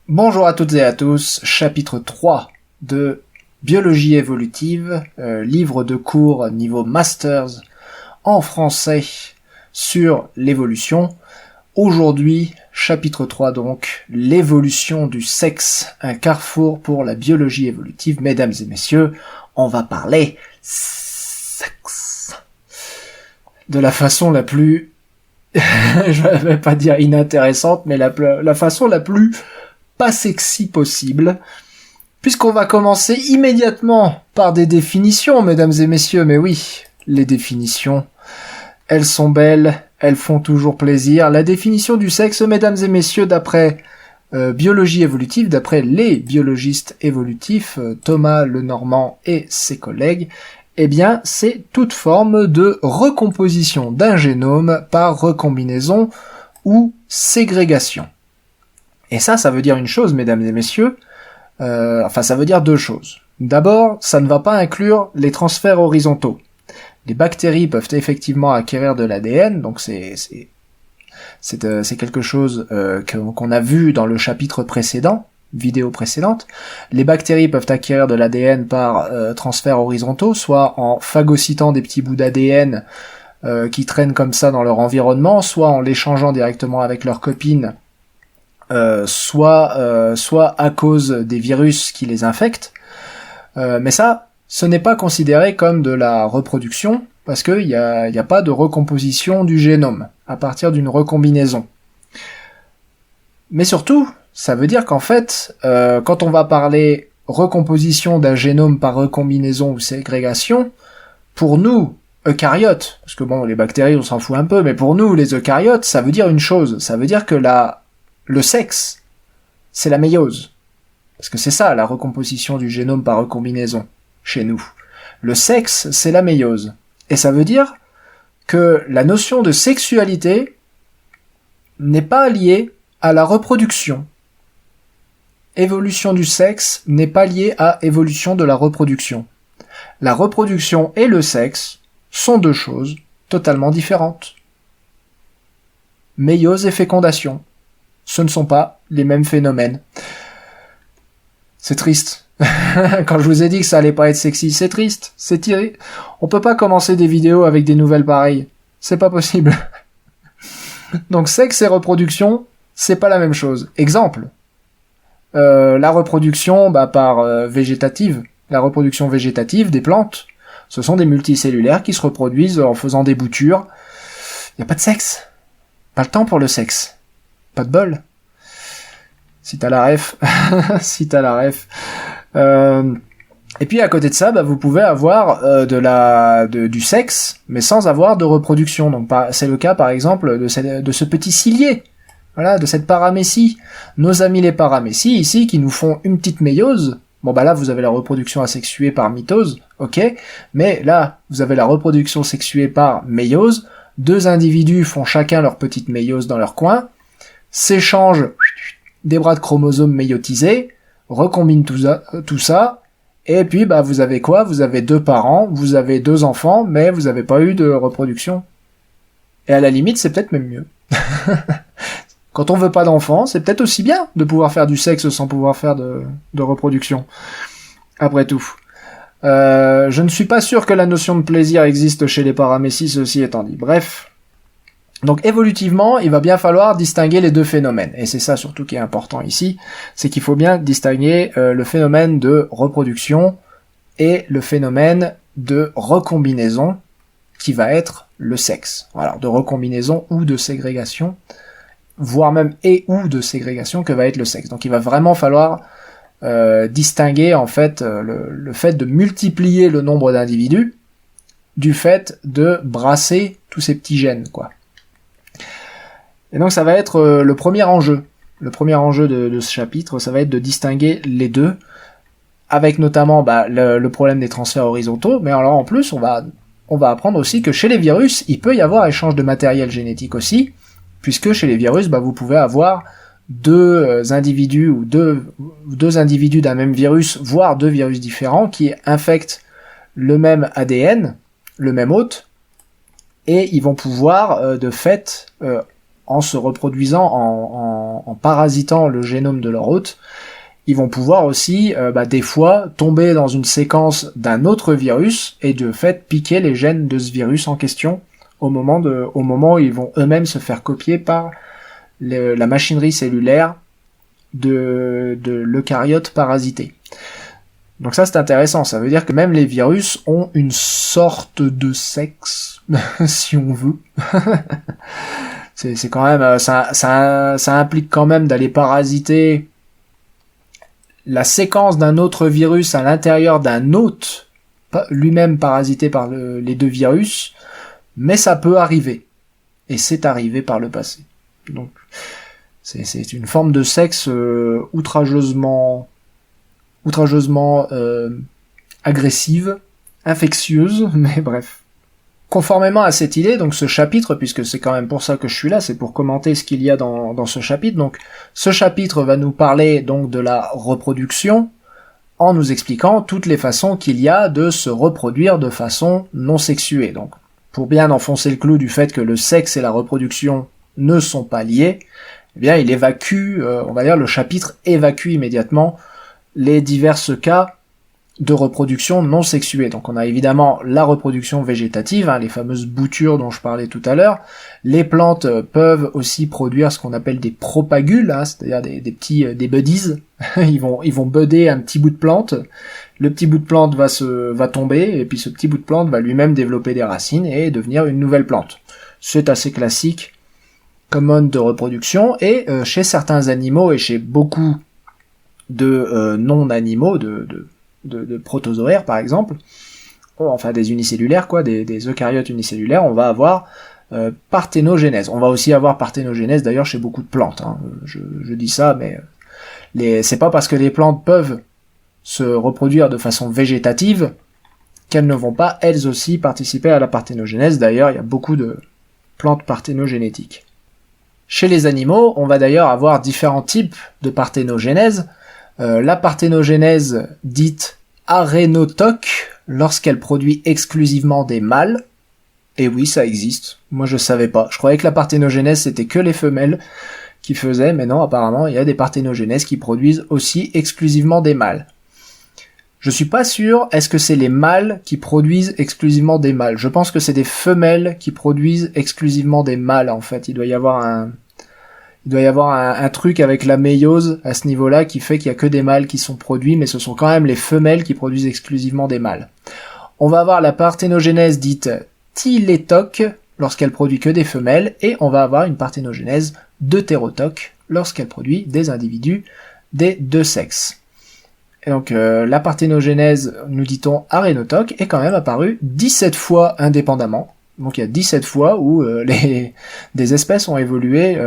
Bonjour à toutes et à tous, chapitre 3 de Biologie évolutive, livre de cours niveau Masters en français sur l'évolution. Aujourd'hui, chapitre 3 donc, l'évolution du sexe, un carrefour pour la biologie évolutive. Mesdames et messieurs, on va parler sexe de la façon la plus, je vais pas dire inintéressante, mais la façon la plus pas sexy possible, puisqu'on va commencer immédiatement par des définitions, mesdames et messieurs. Mais oui, les définitions, elles sont belles, elles font toujours plaisir. La définition du sexe, mesdames et messieurs, d'après biologie évolutive, d'après les biologistes évolutifs, Thomas Lenormand et ses collègues, eh bien, c'est toute forme de recomposition d'un génome par recombinaison ou ségrégation. Et ça veut dire une chose, mesdames et messieurs, ça veut dire deux choses. D'abord, ça ne va pas inclure les transferts horizontaux. Les bactéries peuvent effectivement acquérir de l'ADN, donc c'est quelque chose qu'on a vu dans le chapitre précédent, vidéo précédente. Les bactéries peuvent acquérir de l'ADN par transferts horizontaux, soit en phagocytant des petits bouts d'ADN qui traînent comme ça dans leur environnement, soit en l'échangeant directement avec leurs copines, soit à cause des virus qui les infectent, mais ça, ce n'est pas considéré comme de la reproduction, parce qu'il y a pas de recomposition du génome à partir d'une recombinaison. Mais surtout, ça veut dire qu'en fait, quand on va parler recomposition d'un génome par recombinaison ou ségrégation, pour nous, eucaryotes, parce que bon, les bactéries, on s'en fout un peu, mais pour nous, les eucaryotes, ça veut dire une chose, ça veut dire que le sexe, c'est la méiose. Parce que c'est ça, la recomposition du génome par recombinaison, chez nous. Le sexe, c'est la méiose. Et ça veut dire que la notion de sexualité n'est pas liée à la reproduction. Évolution du sexe n'est pas liée à évolution de la reproduction. La reproduction et le sexe sont deux choses totalement différentes. Méiose et fécondation. Ce ne sont pas les mêmes phénomènes. C'est triste. Quand je vous ai dit que ça allait pas être sexy, c'est triste, c'est tiré. On peut pas commencer des vidéos avec des nouvelles pareilles. C'est pas possible. Donc sexe et reproduction, c'est pas la même chose. Exemple. La reproduction par végétative. La reproduction végétative des plantes, ce sont des multicellulaires qui se reproduisent en faisant des boutures. Y a pas de sexe. Pas le temps pour le sexe. Pas de bol. Si t'as la ref. Si t'as la ref. Et puis à côté de ça, vous pouvez avoir du sexe, mais sans avoir de reproduction. Donc c'est le cas par exemple de ce petit cilié. Voilà, de cette paramécie. Nos amis les paramécies ici qui nous font une petite méiose. Bon là vous avez la reproduction asexuée par mitose, ok, mais là vous avez la reproduction sexuée par méiose. Deux individus font chacun leur petite méiose dans leur coin, s'échangent des bras de chromosomes méiotisés, recombinent tout ça, et puis vous avez quoi? Vous avez deux parents, vous avez deux enfants, mais vous n'avez pas eu de reproduction. Et à la limite, c'est peut-être même mieux. Quand on veut pas d'enfants, c'est peut-être aussi bien de pouvoir faire du sexe sans pouvoir faire de reproduction. Après tout. Je ne suis pas sûr que la notion de plaisir existe chez les paramécies, ceci étant dit. Bref. Donc évolutivement, il va bien falloir distinguer les deux phénomènes. Et c'est ça surtout qui est important ici, c'est qu'il faut bien distinguer le phénomène de reproduction et le phénomène de recombinaison, qui va être le sexe. Voilà, de recombinaison ou de ségrégation, voire même et ou de ségrégation que va être le sexe. Donc il va vraiment falloir distinguer en fait le fait de multiplier le nombre d'individus du fait de brasser tous ces petits gènes, quoi. Et donc ça va être le premier enjeu. Le premier enjeu de ce chapitre, ça va être de distinguer les deux, avec notamment le problème des transferts horizontaux, mais alors en plus on va apprendre aussi que chez les virus, il peut y avoir échange de matériel génétique aussi, puisque chez les virus, vous pouvez avoir deux individus ou deux individus d'un même virus, voire deux virus différents, qui infectent le même ADN, le même hôte, et ils vont pouvoir de fait en se reproduisant, en parasitant le génome de leur hôte, ils vont pouvoir aussi, des fois, tomber dans une séquence d'un autre virus et de fait piquer les gènes de ce virus en question au moment où ils vont eux-mêmes se faire copier par la machinerie cellulaire de l'eucaryote parasité. Donc ça c'est intéressant, ça veut dire que même les virus ont une sorte de sexe, si on veut. c'est quand même, ça implique quand même d'aller parasiter la séquence d'un autre virus à l'intérieur d'un hôte, lui-même parasité par les deux virus, mais ça peut arriver. Et c'est arrivé par le passé. Donc, c'est une forme de sexe outrageusement agressive, infectieuse, mais bref. Conformément à cette idée, donc ce chapitre, puisque c'est quand même pour ça que je suis là, c'est pour commenter ce qu'il y a dans ce chapitre, donc ce chapitre va nous parler donc de la reproduction, en nous expliquant toutes les façons qu'il y a de se reproduire de façon non sexuée. Donc, pour bien enfoncer le clou du fait que le sexe et la reproduction ne sont pas liés, eh bien il évacue, le chapitre évacue immédiatement les divers cas de reproduction non sexuée. Donc on a évidemment la reproduction végétative, les fameuses boutures dont je parlais tout à l'heure. Les plantes peuvent aussi produire ce qu'on appelle des propagules, c'est-à-dire des buddies. ils vont budder un petit bout de plante. Le petit bout de plante va tomber, et puis ce petit bout de plante va lui-même développer des racines et devenir une nouvelle plante. C'est assez classique comme mode de reproduction, et chez certains animaux et chez beaucoup de non-animaux, de protozoaires par exemple, enfin des unicellulaires des eucaryotes unicellulaires, on va avoir parthénogenèse. On va aussi avoir parthénogenèse d'ailleurs chez beaucoup de plantes. Je dis ça, mais c'est pas parce que les plantes peuvent se reproduire de façon végétative qu'elles ne vont pas elles aussi participer à la parthénogenèse. D'ailleurs, il y a beaucoup de plantes parthénogénétiques. Chez les animaux, on va d'ailleurs avoir différents types de parthénogenèse. La parthénogenèse dite arénotoque, lorsqu'elle produit exclusivement des mâles. Et oui, ça existe. Moi, je savais pas. Je croyais que la parthénogenèse, c'était que les femelles qui faisaient, mais non, apparemment, il y a des parthénogenèses qui produisent aussi exclusivement des mâles. Je suis pas sûr, est-ce que c'est les mâles qui produisent exclusivement des mâles? Je pense que c'est des femelles qui produisent exclusivement des mâles, en fait. Il doit y avoir un truc avec la méiose à ce niveau-là qui fait qu'il y a que des mâles qui sont produits, mais ce sont quand même les femelles qui produisent exclusivement des mâles. On va avoir la parthénogenèse dite tylétoque lorsqu'elle produit que des femelles, et on va avoir une parthénogenèse deutérotoque lorsqu'elle produit des individus des deux sexes. Et donc la parthénogenèse, nous dit-on, arénotoque, est quand même apparue 17 fois indépendamment. Donc il y a 17 fois où des espèces ont évolué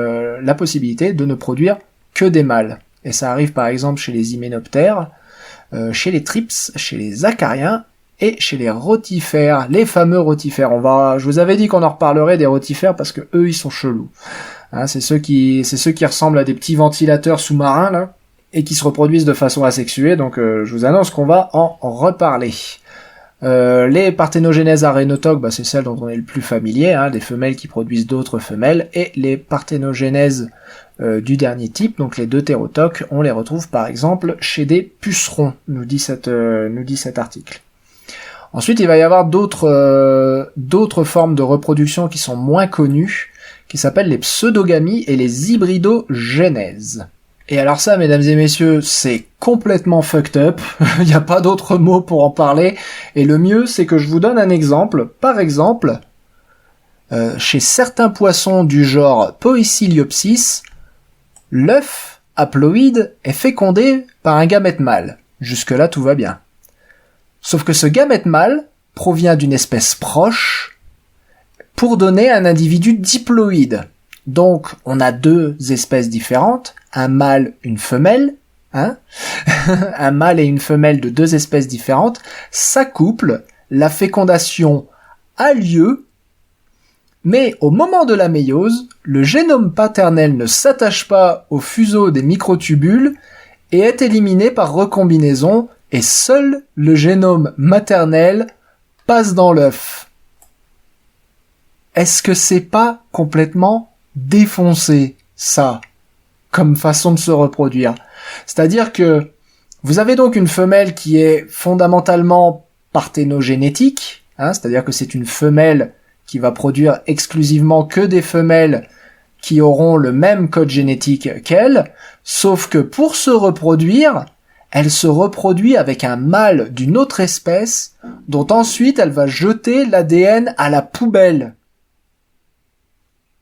la possibilité de ne produire que des mâles. Et ça arrive par exemple chez les hyménoptères, chez les thrips, chez les acariens et chez les rotifères, les fameux rotifères. Je vous avais dit qu'on en reparlerait des rotifères parce que eux ils sont chelous. C'est ceux qui ressemblent à des petits ventilateurs sous-marins là et qui se reproduisent de façon asexuée. Donc je vous annonce qu'on va en reparler. Les parthénogenèses arénotoques, c'est celle dont on est le plus familier, des femelles qui produisent d'autres femelles, et les parthénogenèses du dernier type, donc les deutérotoques, on les retrouve par exemple chez des pucerons, nous dit cet article. Ensuite, il va y avoir d'autres formes de reproduction qui sont moins connues, qui s'appellent les pseudogamies et les hybridogénèses. Et alors ça, mesdames et messieurs, c'est complètement fucked up, il n'y a pas d'autre mot pour en parler, et le mieux, c'est que je vous donne un exemple. Par exemple, chez certains poissons du genre Poeciliopsis, l'œuf haploïde est fécondé par un gamète mâle. Jusque-là, tout va bien. Sauf que ce gamète mâle provient d'une espèce proche pour donner un individu diploïde. Donc, on a deux espèces différentes, un mâle, une femelle, un mâle et une femelle de deux espèces différentes s'accouplent, la fécondation a lieu, mais au moment de la méiose, le génome paternel ne s'attache pas au fuseau des microtubules et est éliminé par recombinaison, et seul le génome maternel passe dans l'œuf. Est-ce que c'est pas complètement défoncer ça comme façon de se reproduire. C'est-à-dire que vous avez donc une femelle qui est fondamentalement parthénogénétique, c'est-à-dire que c'est une femelle qui va produire exclusivement que des femelles qui auront le même code génétique qu'elle, sauf que pour se reproduire, elle se reproduit avec un mâle d'une autre espèce, dont ensuite elle va jeter l'ADN à la poubelle.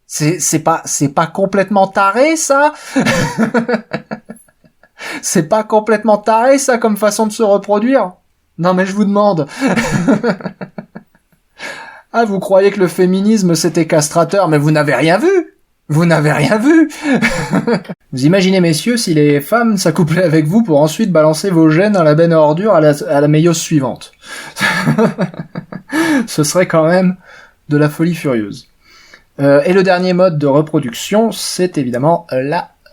C'est pas complètement taré, ça? C'est pas complètement taré, ça, comme façon de se reproduire? Non, mais je vous demande. Ah, vous croyez que le féminisme c'était castrateur, mais vous n'avez rien vu! Vous n'avez rien vu. Vous imaginez, messieurs, si les femmes s'accouplaient avec vous pour ensuite balancer vos gènes dans la benne à ordures à la méiose suivante. Ce serait quand même de la folie furieuse. Et le dernier mode de reproduction, c'est évidemment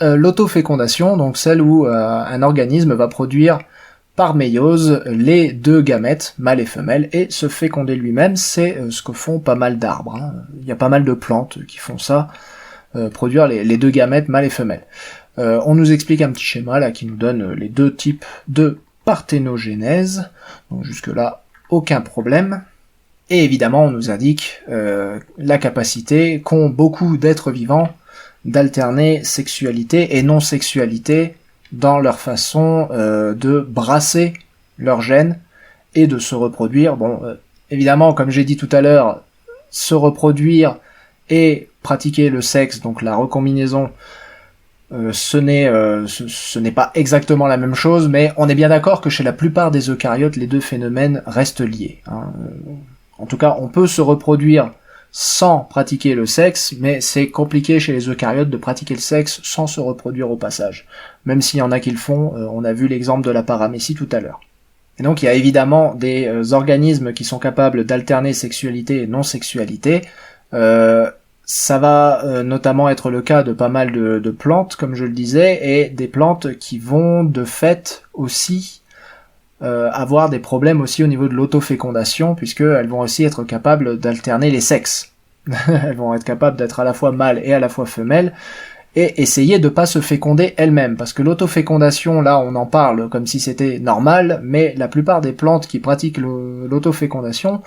l'autofécondation, donc celle où un organisme va produire par méiose les deux gamètes, mâle et femelle, et se féconder lui-même. C'est ce que font pas mal d'arbres. Il y a pas mal de plantes qui font ça. Produire les deux gamètes mâle et femelle. On nous explique un petit schéma là qui nous donne les deux types de parthénogénèse. Donc jusque là, aucun problème. Et évidemment, on nous indique la capacité qu'ont beaucoup d'êtres vivants d'alterner sexualité et non-sexualité dans leur façon de brasser leurs gènes et de se reproduire. Bon, évidemment, comme j'ai dit tout à l'heure, se reproduire et pratiquer le sexe, donc la recombinaison, ce n'est pas exactement la même chose, mais on est bien d'accord que chez la plupart des eucaryotes, les deux phénomènes restent liés. En tout cas, on peut se reproduire sans pratiquer le sexe, mais c'est compliqué chez les eucaryotes de pratiquer le sexe sans se reproduire au passage. Même s'il y en a qui le font, on a vu l'exemple de la paramécie tout à l'heure. Et donc il y a évidemment des organismes qui sont capables d'alterner sexualité et non-sexualité. Ça va notamment être le cas de pas mal de plantes, comme je le disais, et des plantes qui vont de fait aussi avoir des problèmes aussi au niveau de l'autofécondation, puisqu'elles vont aussi être capables d'alterner les sexes. Elles vont être capables d'être à la fois mâles et à la fois femelles, et essayer de pas se féconder elles-mêmes, parce que l'autofécondation, là on en parle comme si c'était normal, mais la plupart des plantes qui pratiquent l'autofécondation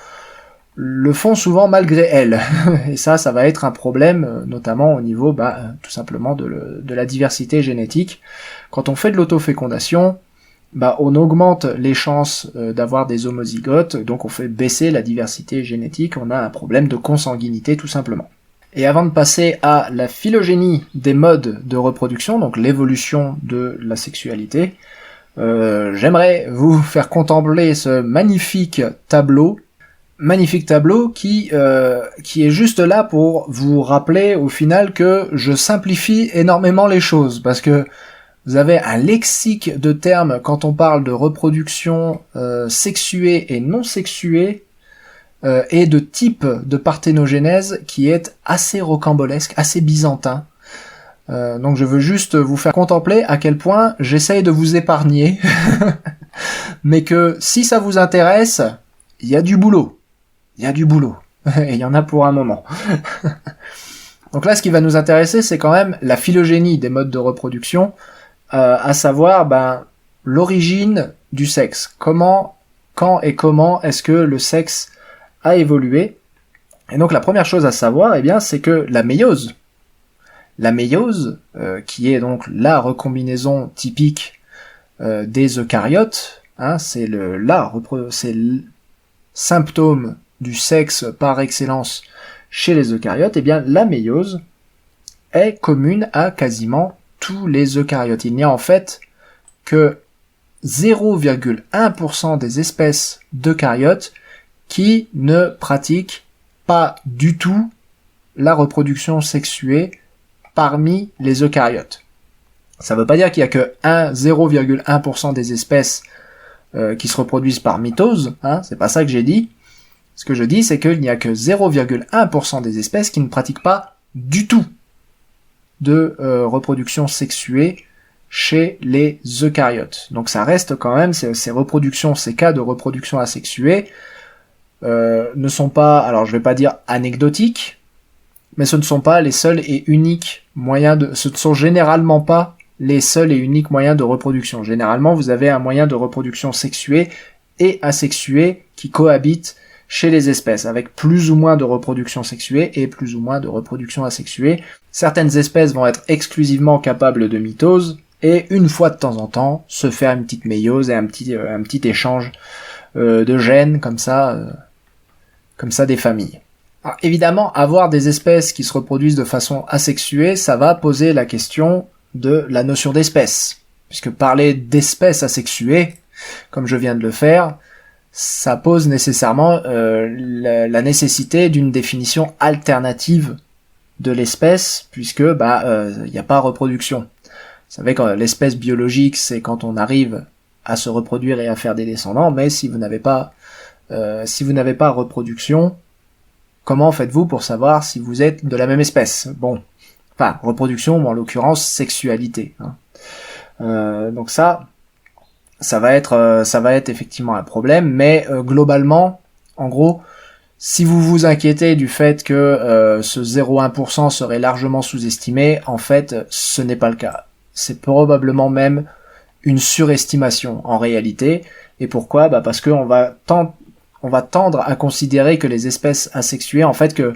le font souvent malgré elles. Et ça va être un problème, notamment au niveau, tout simplement de la diversité génétique. Quand on fait de l'autofécondation, on augmente les chances d'avoir des homozygotes, donc on fait baisser la diversité génétique, on a un problème de consanguinité tout simplement. Et avant de passer à la phylogénie des modes de reproduction, donc l'évolution de la sexualité, j'aimerais vous faire contempler ce magnifique tableau qui est juste là pour vous rappeler au final que je simplifie énormément les choses, parce que vous avez un lexique de termes quand on parle de reproduction sexuée et non sexuée, et de type de parthénogénèse qui est assez rocambolesque, assez byzantin. Donc je veux juste vous faire contempler à quel point j'essaye de vous épargner, mais que si ça vous intéresse, il y a du boulot. Il y a du boulot. Et il y en a pour un moment. Donc là, ce qui va nous intéresser, c'est quand même la phylogénie des modes de reproduction, à savoir l'origine du sexe. Quand et comment est-ce que le sexe a évolué. Et donc la première chose à savoir, c'est que la méiose, qui est donc la recombinaison typique des eucaryotes, c'est le symptôme du sexe par excellence chez les eucaryotes, la méiose est commune à quasiment tous les eucaryotes. Il n'y a en fait que 0,1% des espèces d'eucaryotes qui ne pratiquent pas du tout la reproduction sexuée parmi les eucaryotes. Ça ne veut pas dire qu'il y a que 0,1% des espèces qui se reproduisent par mitose, c'est pas ça que j'ai dit. Ce que je dis, c'est qu'il n'y a que 0,1% des espèces qui ne pratiquent pas du tout de reproduction sexuée chez les eucaryotes. Donc ça reste quand même, ces cas de reproduction asexuée ne sont pas, alors je vais pas dire anecdotiques, mais ce ne sont pas les seuls et uniques moyens ce ne sont généralement pas les seuls et uniques moyens de reproduction. Généralement, vous avez un moyen de reproduction sexué et asexué qui cohabitent chez les espèces, avec plus ou moins de reproduction sexuée et plus ou moins de reproduction asexuée. Certaines espèces vont être exclusivement capables de mitose, et une fois de temps en temps, se faire une petite méiose et un petit échange de gènes, comme ça des familles. Alors, évidemment, avoir des espèces qui se reproduisent de façon asexuée, ça va poser la question de la notion d'espèce. Puisque parler d'espèces asexuées, comme je viens de le faire, ça pose nécessairement la nécessité d'une définition alternative de l'espèce, puisque il n'y a pas reproduction. Vous savez que l'espèce biologique, c'est quand on arrive à se reproduire et à faire des descendants, mais si vous n'avez pas reproduction, comment faites-vous pour savoir si vous êtes de la même espèce? Bon, enfin, reproduction, ou en l'occurrence, sexualité. Donc ça va être effectivement un problème, mais globalement, en gros, si vous vous inquiétez du fait que ce 0,1% serait largement sous-estimé, en fait, ce n'est pas le cas. C'est probablement même une surestimation en réalité. Et pourquoi? Parce que on va tendre à considérer que les espèces asexuées, en fait, que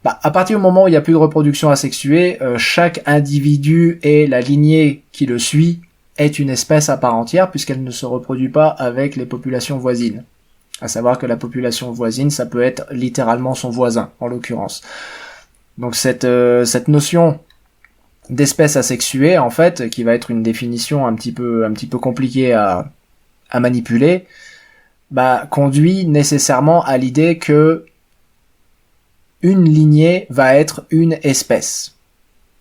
à partir du moment où il n'y a plus de reproduction asexuée, chaque individu et la lignée qui le suit est une espèce à part entière, puisqu'elle ne se reproduit pas avec les populations voisines. À savoir que la population voisine, ça peut être littéralement son voisin, en l'occurrence. Donc cette notion d'espèce asexuée, en fait, qui va être une définition un petit peu compliquée à manipuler, conduit nécessairement à l'idée que une lignée va être une espèce.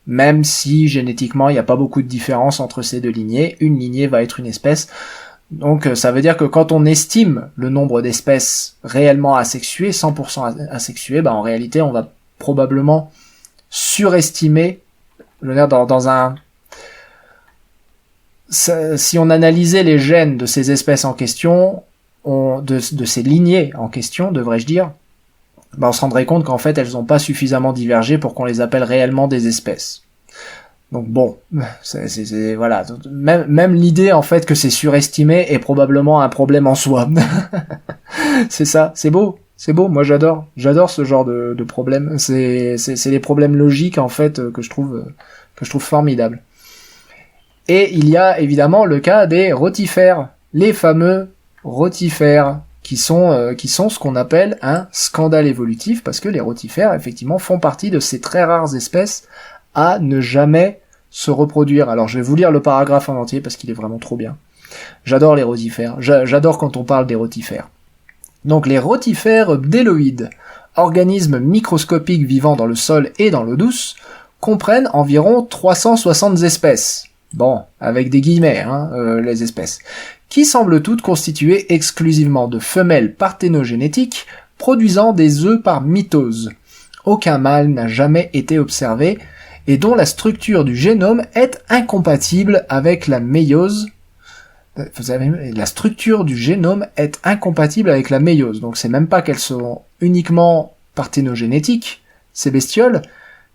Même si génétiquement il n'y a pas beaucoup de différence entre ces deux lignées, une lignée va être une espèce. Donc ça veut dire que quand on estime le nombre d'espèces réellement asexuées, 100% asexuées, en réalité on va probablement surestimer, je veux dire si on analysait les gènes de ces espèces en question, de ces lignées en question, devrais-je dire, on se rendrait compte qu'en fait elles n'ont pas suffisamment divergé pour qu'on les appelle réellement des espèces. Donc bon, voilà, même l'idée en fait que c'est surestimé est probablement un problème en soi. C'est ça, c'est beau, moi j'adore ce genre de problème. C'est les problèmes logiques en fait que je trouve formidables. Et il y a évidemment le cas des rotifères, les fameux rotifères, qui sont ce qu'on appelle un scandale évolutif, parce que les rotifères, effectivement, font partie de ces très rares espèces à ne jamais se reproduire. Alors, je vais vous lire le paragraphe en entier, parce qu'il est vraiment trop bien. J'adore les rotifères. J'adore quand on parle des rotifères. Donc, les rotifères bdelloïdes, organismes microscopiques vivant dans le sol et dans l'eau douce, comprennent environ 360 espèces. Bon, avec des guillemets, les espèces, qui semblent toutes constituées exclusivement de femelles parthénogénétiques produisant des œufs par mitose. Aucun mâle n'a jamais été observé et dont la structure du génome est incompatible avec la méiose. La structure du génome est incompatible avec la méiose. Donc c'est même pas qu'elles sont uniquement parthénogénétiques, ces bestioles,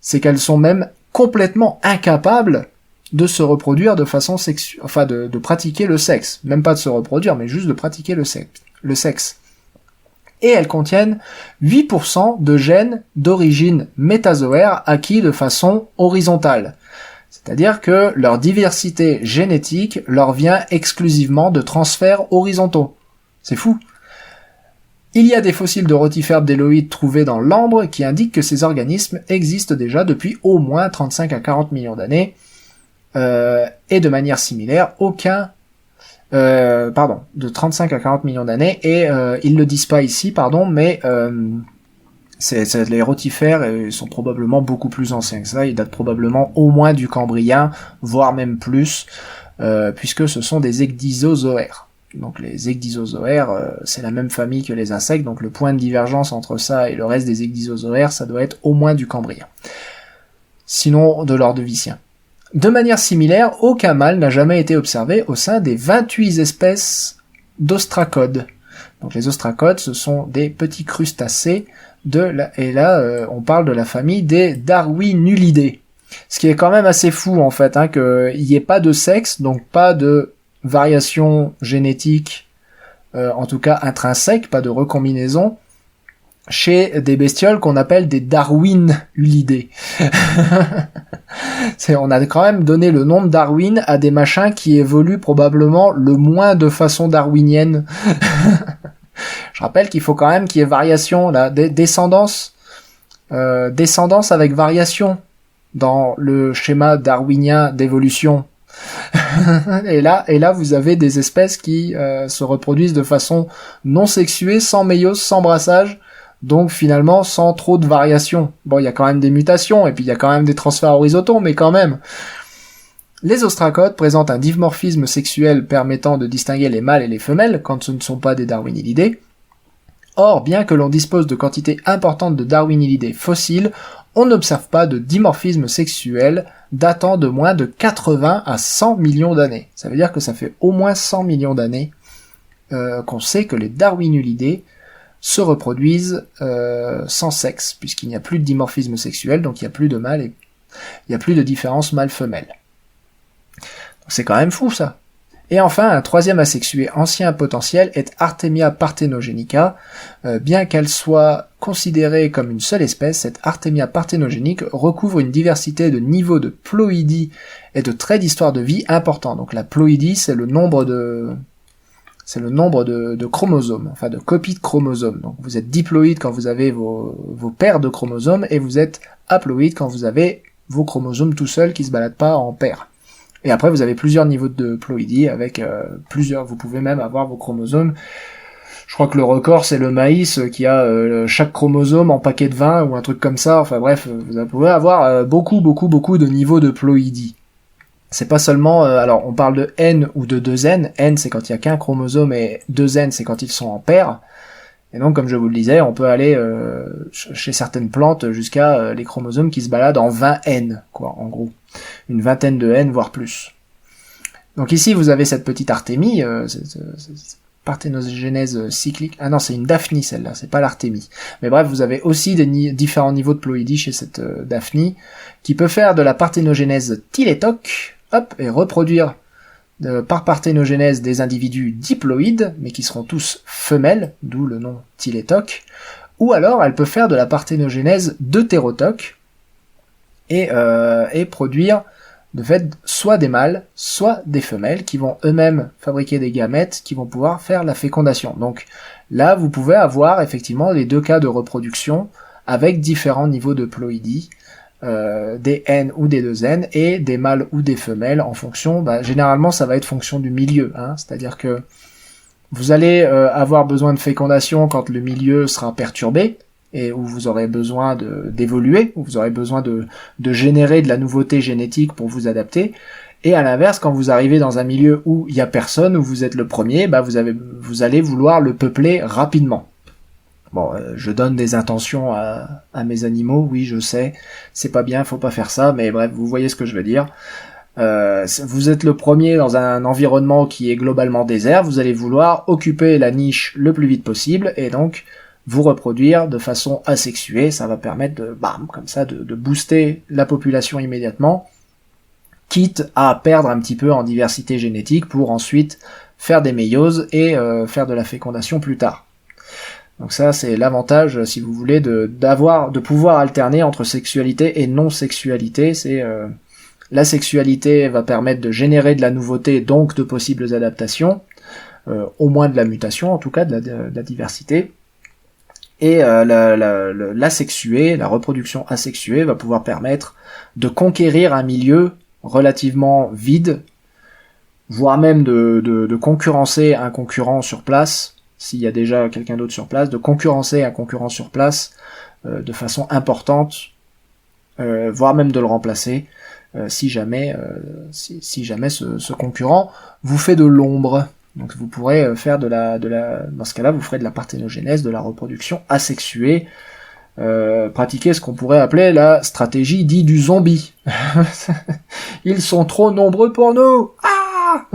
c'est qu'elles sont même complètement incapables de se reproduire de façon sexuelle, enfin de pratiquer le sexe. Même pas de se reproduire, mais juste de pratiquer le sexe. Et elles contiennent 8% de gènes d'origine métazoaire acquis de façon horizontale. C'est-à-dire que leur diversité génétique leur vient exclusivement de transferts horizontaux. C'est fou. Il y a des fossiles de rotifères bdelloïdes trouvés dans l'ambre qui indiquent que ces organismes existent déjà depuis au moins 35 à 40 millions d'années, et de manière similaire, de 35 à 40 millions d'années, et ils le disent pas ici, mais les rotifères sont probablement beaucoup plus anciens que ça, ils datent probablement au moins du Cambrien, voire même plus, puisque ce sont des ecdysozoaires. Donc les ecdysozoaires, c'est la même famille que les insectes, donc le point de divergence entre ça et le reste des ecdysozoaires, ça doit être au moins du Cambrien. Sinon de l'Ordovicien. De manière similaire, aucun mâle n'a jamais été observé au sein des 28 espèces d'ostracodes. Donc les ostracodes, ce sont des petits crustacés et là, on parle de la famille des Darwinulidae. Ce qui est quand même assez fou, en fait, hein, qu'il n'y ait pas de sexe, donc pas de variation génétique, en tout cas intrinsèque, pas de recombinaison, chez des bestioles qu'on appelle des Darwinulidae. On a quand même donné le nom de Darwin à des machins qui évoluent probablement le moins de façon darwinienne. Je rappelle qu'il faut quand même qu'il y ait variation, là, descendance avec variation dans le schéma darwinien d'évolution. et là, vous avez des espèces qui se reproduisent de façon non sexuée, sans méiose, sans brassage, donc finalement sans trop de variation. Bon, il y a quand même des mutations, et puis il y a quand même des transferts horizontaux, mais quand même. Les ostracodes présentent un dimorphisme sexuel permettant de distinguer les mâles et les femelles quand ce ne sont pas des Darwinilidae. Or, bien que l'on dispose de quantités importantes de Darwinilidae fossiles, on n'observe pas de dimorphisme sexuel datant de moins de 80 à 100 millions d'années. Ça veut dire que ça fait au moins 100 millions d'années qu'on sait que les Darwinulidae se reproduisent sans sexe, puisqu'il n'y a plus de dimorphisme sexuel, donc il n'y a plus de mâle et il n'y a plus de différence mâle-femelle. C'est quand même fou, ça. Et enfin, un troisième asexué ancien potentiel est Artemia parthenogenica. Bien qu'elle soit considérée comme une seule espèce, cette Artemia parthénogénique recouvre une diversité de niveaux de ploïdie et de traits d'histoire de vie importants. Donc la ploïdie, c'est le nombre de chromosomes, enfin de copies de chromosomes. Donc vous êtes diploïde quand vous avez vos paires de chromosomes, et vous êtes haploïde quand vous avez vos chromosomes tout seuls qui se baladent pas en paires. Et après, vous avez plusieurs niveaux de ploïdie avec vous pouvez même avoir vos chromosomes. Je crois que le record, c'est le maïs qui a chaque chromosome en paquet de 20 ou un truc comme ça. Enfin bref, vous pouvez avoir beaucoup de niveaux de ploïdie. C'est pas seulement, alors on parle de N ou de 2N. N, c'est quand il y a qu'un chromosome, et 2N, c'est quand ils sont en paire. Et donc, comme je vous le disais, on peut aller chez certaines plantes jusqu'à les chromosomes qui se baladent en 20N, quoi, en gros. Une vingtaine de N, voire plus. Donc ici, vous avez cette petite artémie, cette parthénogénèse cyclique. Ah non, c'est une daphnie, celle-là, c'est pas l'artémie. Mais bref, vous avez aussi différents niveaux de ploïdie chez cette daphnie, qui peut faire de la parthénogénèse thylétoque, et reproduire par parthénogénèse des individus diploïdes, mais qui seront tous femelles, d'où le nom thylétoque, ou alors elle peut faire de la parthénogénèse deutérotoque, et produire de fait soit des mâles, soit des femelles, qui vont eux-mêmes fabriquer des gamètes, qui vont pouvoir faire la fécondation. Donc là, vous pouvez avoir effectivement les deux cas de reproduction, avec différents niveaux de ploïdie, des N ou des 2N, et des mâles ou des femelles en fonction, généralement ça va être fonction du milieu, hein, c'est-à-dire que vous allez avoir besoin de fécondation quand le milieu sera perturbé, et où vous aurez besoin d'évoluer, où vous aurez besoin de générer de la nouveauté génétique pour vous adapter, et à l'inverse, quand vous arrivez dans un milieu où il y a personne, où vous êtes le premier, vous allez vouloir le peupler rapidement. Bon, je donne des intentions à mes animaux, oui, je sais, c'est pas bien, faut pas faire ça, mais bref, vous voyez ce que je veux dire. Vous êtes le premier dans un environnement qui est globalement désert, vous allez vouloir occuper la niche le plus vite possible, et donc vous reproduire de façon asexuée. Ça va permettre de booster la population immédiatement, quitte à perdre un petit peu en diversité génétique pour ensuite faire des méioses et faire de la fécondation plus tard. Donc ça, c'est l'avantage, si vous voulez, de pouvoir alterner entre sexualité et non-sexualité. C'est la sexualité va permettre de générer de la nouveauté, donc de possibles adaptations, au moins de la mutation, en tout cas de la diversité. Et l'asexué, la reproduction asexuée, va pouvoir permettre de conquérir un milieu relativement vide, voire même de concurrencer un concurrent sur place, s'il y a déjà quelqu'un d'autre sur place, de concurrencer un concurrent sur place de façon importante, voire même de le remplacer, si jamais ce concurrent vous fait de l'ombre. Donc vous pourrez faire dans ce cas-là, vous ferez de la parthénogénèse, de la reproduction asexuée, pratiquer ce qu'on pourrait appeler la stratégie dite du zombie. Ils sont trop nombreux pour nous. Ah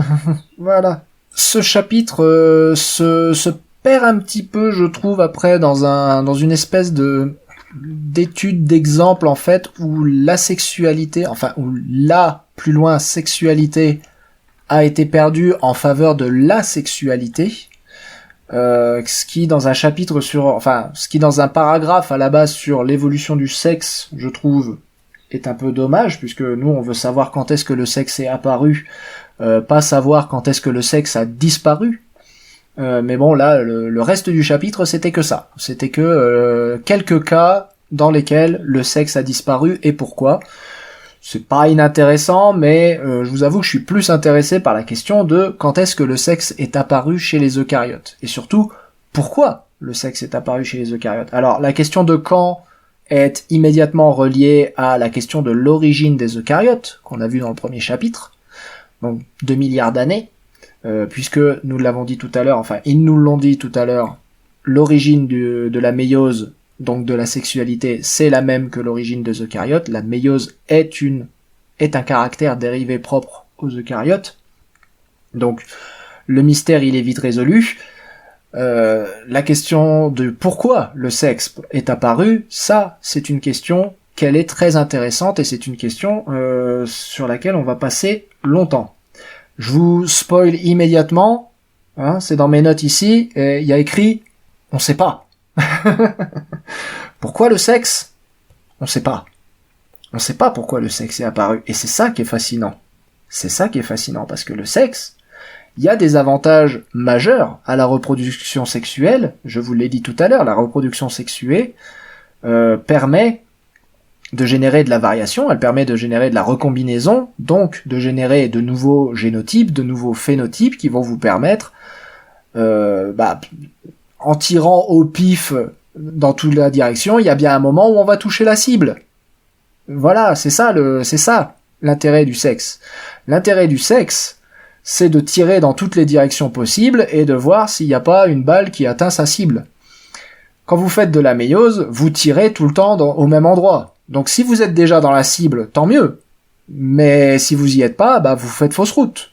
voilà. Ce chapitre se perd un petit peu, je trouve, après dans une espèce d'étude, d'exemple en fait, où la sexualité, enfin où la plus loin sexualité a été perdue en faveur de la sexualité. Ce qui dans un chapitre ce qui dans un paragraphe à la base sur l'évolution du sexe, je trouve, est un peu dommage, puisque nous on veut savoir quand est-ce que le sexe est apparu, pas savoir quand est-ce que le sexe a disparu. Mais bon, là, le reste du chapitre, c'était que ça. C'était que quelques cas dans lesquels le sexe a disparu et pourquoi. C'est pas inintéressant, mais je vous avoue que je suis plus intéressé par la question de quand est-ce que le sexe est apparu chez les eucaryotes. Et surtout, pourquoi le sexe est apparu chez les eucaryotes. Alors, la question de quand est immédiatement reliée à la question de l'origine des eucaryotes, qu'on a vu dans le premier chapitre, donc 2 milliards d'années, puisque nous l'avons dit tout à l'heure, enfin ils nous l'ont dit tout à l'heure, l'origine de la méiose, donc de la sexualité, c'est la même que l'origine des eucaryotes. La méiose est un caractère dérivé propre aux eucaryotes. Donc le mystère il est vite résolu. La question de pourquoi le sexe est apparu, ça c'est une question qu'elle est très intéressante et c'est une question sur laquelle on va passer longtemps. Je vous spoil immédiatement, hein, c'est dans mes notes ici, et il y a écrit « on sait pas ». Pourquoi le sexe ? On sait pas. On sait pas pourquoi le sexe est apparu. Et c'est ça qui est fascinant. C'est ça qui est fascinant, parce que le sexe, il y a des avantages majeurs à la reproduction sexuelle. Je vous l'ai dit tout à l'heure, la reproduction sexuée permet de générer de la variation, elle permet de générer de la recombinaison, donc de générer de nouveaux génotypes, de nouveaux phénotypes qui vont vous permettre, en tirant au pif dans toute la direction, il y a bien un moment où on va toucher la cible. Voilà, c'est ça l'intérêt du sexe. L'intérêt du sexe, c'est de tirer dans toutes les directions possibles et de voir s'il n'y a pas une balle qui atteint sa cible. Quand vous faites de la méiose, vous tirez tout le temps au même endroit. Donc si vous êtes déjà dans la cible, tant mieux. Mais si vous y êtes pas, vous faites fausse route.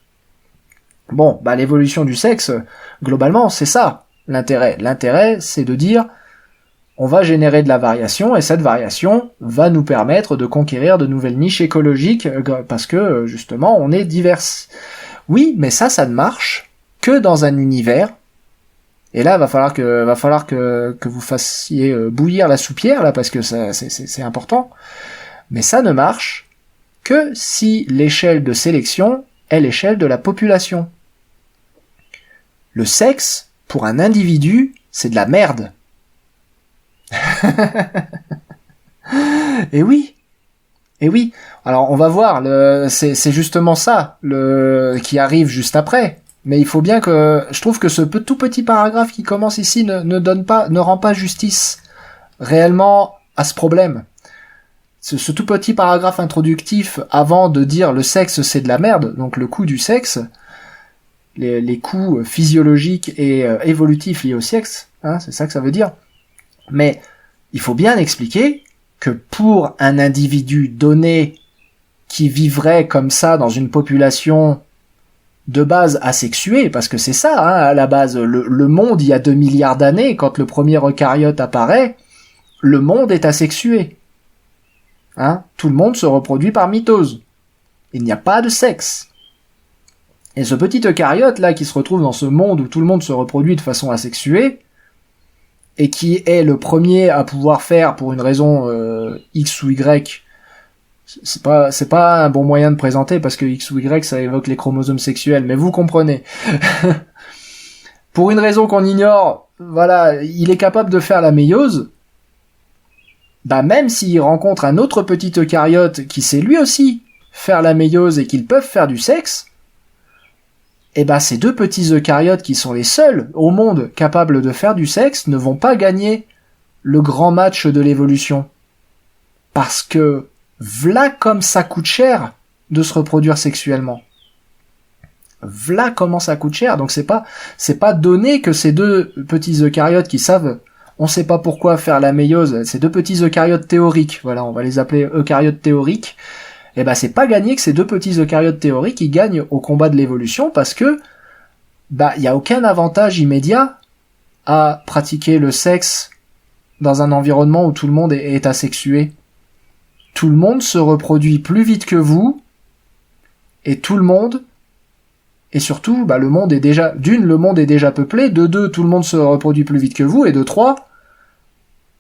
Bon, l'évolution du sexe, globalement, c'est ça l'intérêt. L'intérêt, c'est de dire, on va générer de la variation, et cette variation va nous permettre de conquérir de nouvelles niches écologiques, parce que, justement, on est divers. Oui, mais ça ne marche que dans un univers. Et là, va falloir que vous fassiez bouillir la soupière, là, parce que c'est important. Mais ça ne marche que si l'échelle de sélection est l'échelle de la population. Le sexe, pour un individu, c'est de la merde. Et oui. Alors, on va voir, c'est justement ça, qui arrive juste après. Mais il faut bien que, je trouve que ce tout petit paragraphe qui commence ici ne rend pas justice réellement à ce problème. Ce tout petit paragraphe introductif avant de dire le sexe c'est de la merde, donc le coût du sexe, les coûts physiologiques et évolutifs liés au sexe, hein, c'est ça que ça veut dire. Mais il faut bien expliquer que pour un individu donné qui vivrait comme ça dans une population de base asexuée, parce que c'est ça, hein, à la base, le monde, il y a 2 milliards d'années, quand le premier eucaryote apparaît, le monde est asexué. Hein, tout le monde se reproduit par mitose. Il n'y a pas de sexe. Et ce petit eucaryote, là, qui se retrouve dans ce monde où tout le monde se reproduit de façon asexuée, et qui est le premier à pouvoir faire, pour une raison X ou Y, c'est pas un bon moyen de présenter parce que X ou Y ça évoque les chromosomes sexuels, mais vous comprenez. Pour une raison qu'on ignore, voilà, il est capable de faire la méiose. Même s'il rencontre un autre petit eucaryote qui sait lui aussi faire la méiose et qu'ils peuvent faire du sexe, ces deux petits eucaryotes qui sont les seuls au monde capables de faire du sexe ne vont pas gagner le grand match de l'évolution. Parce que v'là comme ça coûte cher de se reproduire sexuellement. V'là comment ça coûte cher. Donc c'est pas donné que ces deux petits eucaryotes qui savent, on sait pas pourquoi faire la méiose, ces deux petits eucaryotes théoriques, voilà, on va les appeler eucaryotes théoriques, c'est pas gagné que ces deux petits eucaryotes théoriques ils gagnent au combat de l'évolution parce que y a aucun avantage immédiat à pratiquer le sexe dans un environnement où tout le monde est asexué? Tout le monde se reproduit plus vite que vous, et tout le monde, et surtout, le monde est déjà, le monde est déjà peuplé, de deux, tout le monde se reproduit plus vite que vous, et de trois,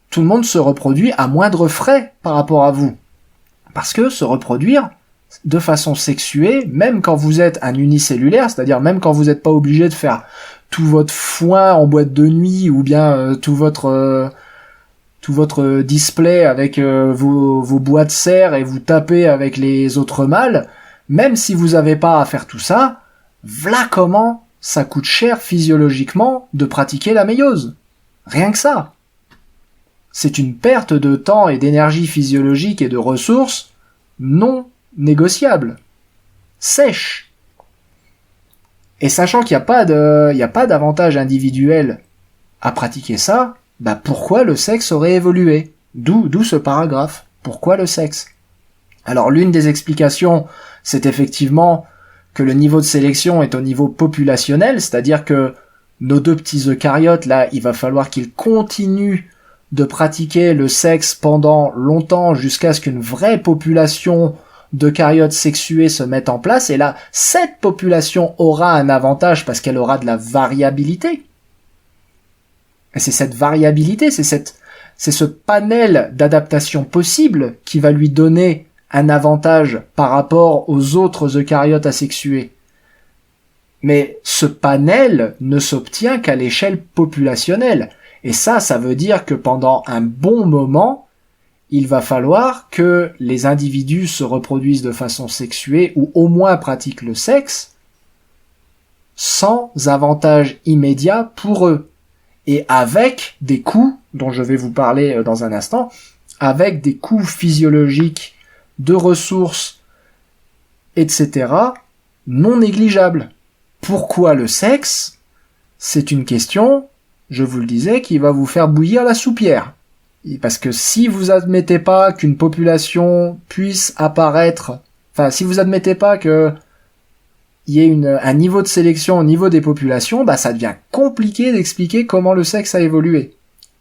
tout le monde se reproduit à moindre frais par rapport à vous. Parce que se reproduire de façon sexuée, même quand vous êtes un unicellulaire, c'est-à-dire même quand vous n'êtes pas obligé de faire tout votre foin en boîte de nuit, ou bien tout votre display avec vos bois de serre et vous tapez avec les autres mâles, même si vous n'avez pas à faire tout ça, v'là comment ça coûte cher physiologiquement de pratiquer la méiose. Rien que ça. C'est une perte de temps et d'énergie physiologique et de ressources non négociable. Sèche. Et sachant qu'il n'y a pas d'avantage individuel à pratiquer ça, pourquoi le sexe aurait évolué? D'où ce paragraphe. Pourquoi le sexe? Alors l'une des explications, c'est effectivement que le niveau de sélection est au niveau populationnel, c'est-à-dire que nos deux petits eucaryotes, là, il va falloir qu'ils continuent de pratiquer le sexe pendant longtemps jusqu'à ce qu'une vraie population d'eucaryotes sexués se mette en place, et là, cette population aura un avantage parce qu'elle aura de la variabilité. Et c'est cette variabilité, c'est ce panel d'adaptation possible qui va lui donner un avantage par rapport aux autres eucaryotes asexués. Mais ce panel ne s'obtient qu'à l'échelle populationnelle. Et ça veut dire que pendant un bon moment, il va falloir que les individus se reproduisent de façon sexuée ou au moins pratiquent le sexe sans avantage immédiat pour eux. Et avec des coûts, dont je vais vous parler dans un instant, avec des coûts physiologiques, de ressources, etc., non négligeables. Pourquoi le sexe? C'est une question, je vous le disais, qui va vous faire bouillir la soupière. Parce que si vous admettez pas qu'une population puisse apparaître, si vous admettez pas que il y ait un niveau de sélection au niveau des populations, ça devient compliqué d'expliquer comment le sexe a évolué.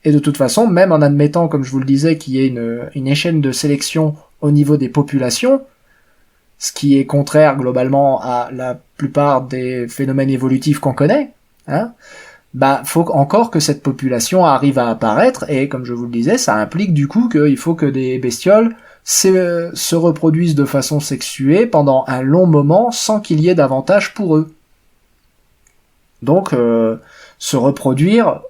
Et de toute façon, même en admettant, comme je vous le disais, qu'il y ait une échelle de sélection au niveau des populations, ce qui est contraire globalement à la plupart des phénomènes évolutifs qu'on connaît, faut encore que cette population arrive à apparaître, et comme je vous le disais, ça implique du coup qu'il faut que des bestioles se reproduisent de façon sexuée pendant un long moment sans qu'il y ait d'avantage pour eux. Donc, se reproduire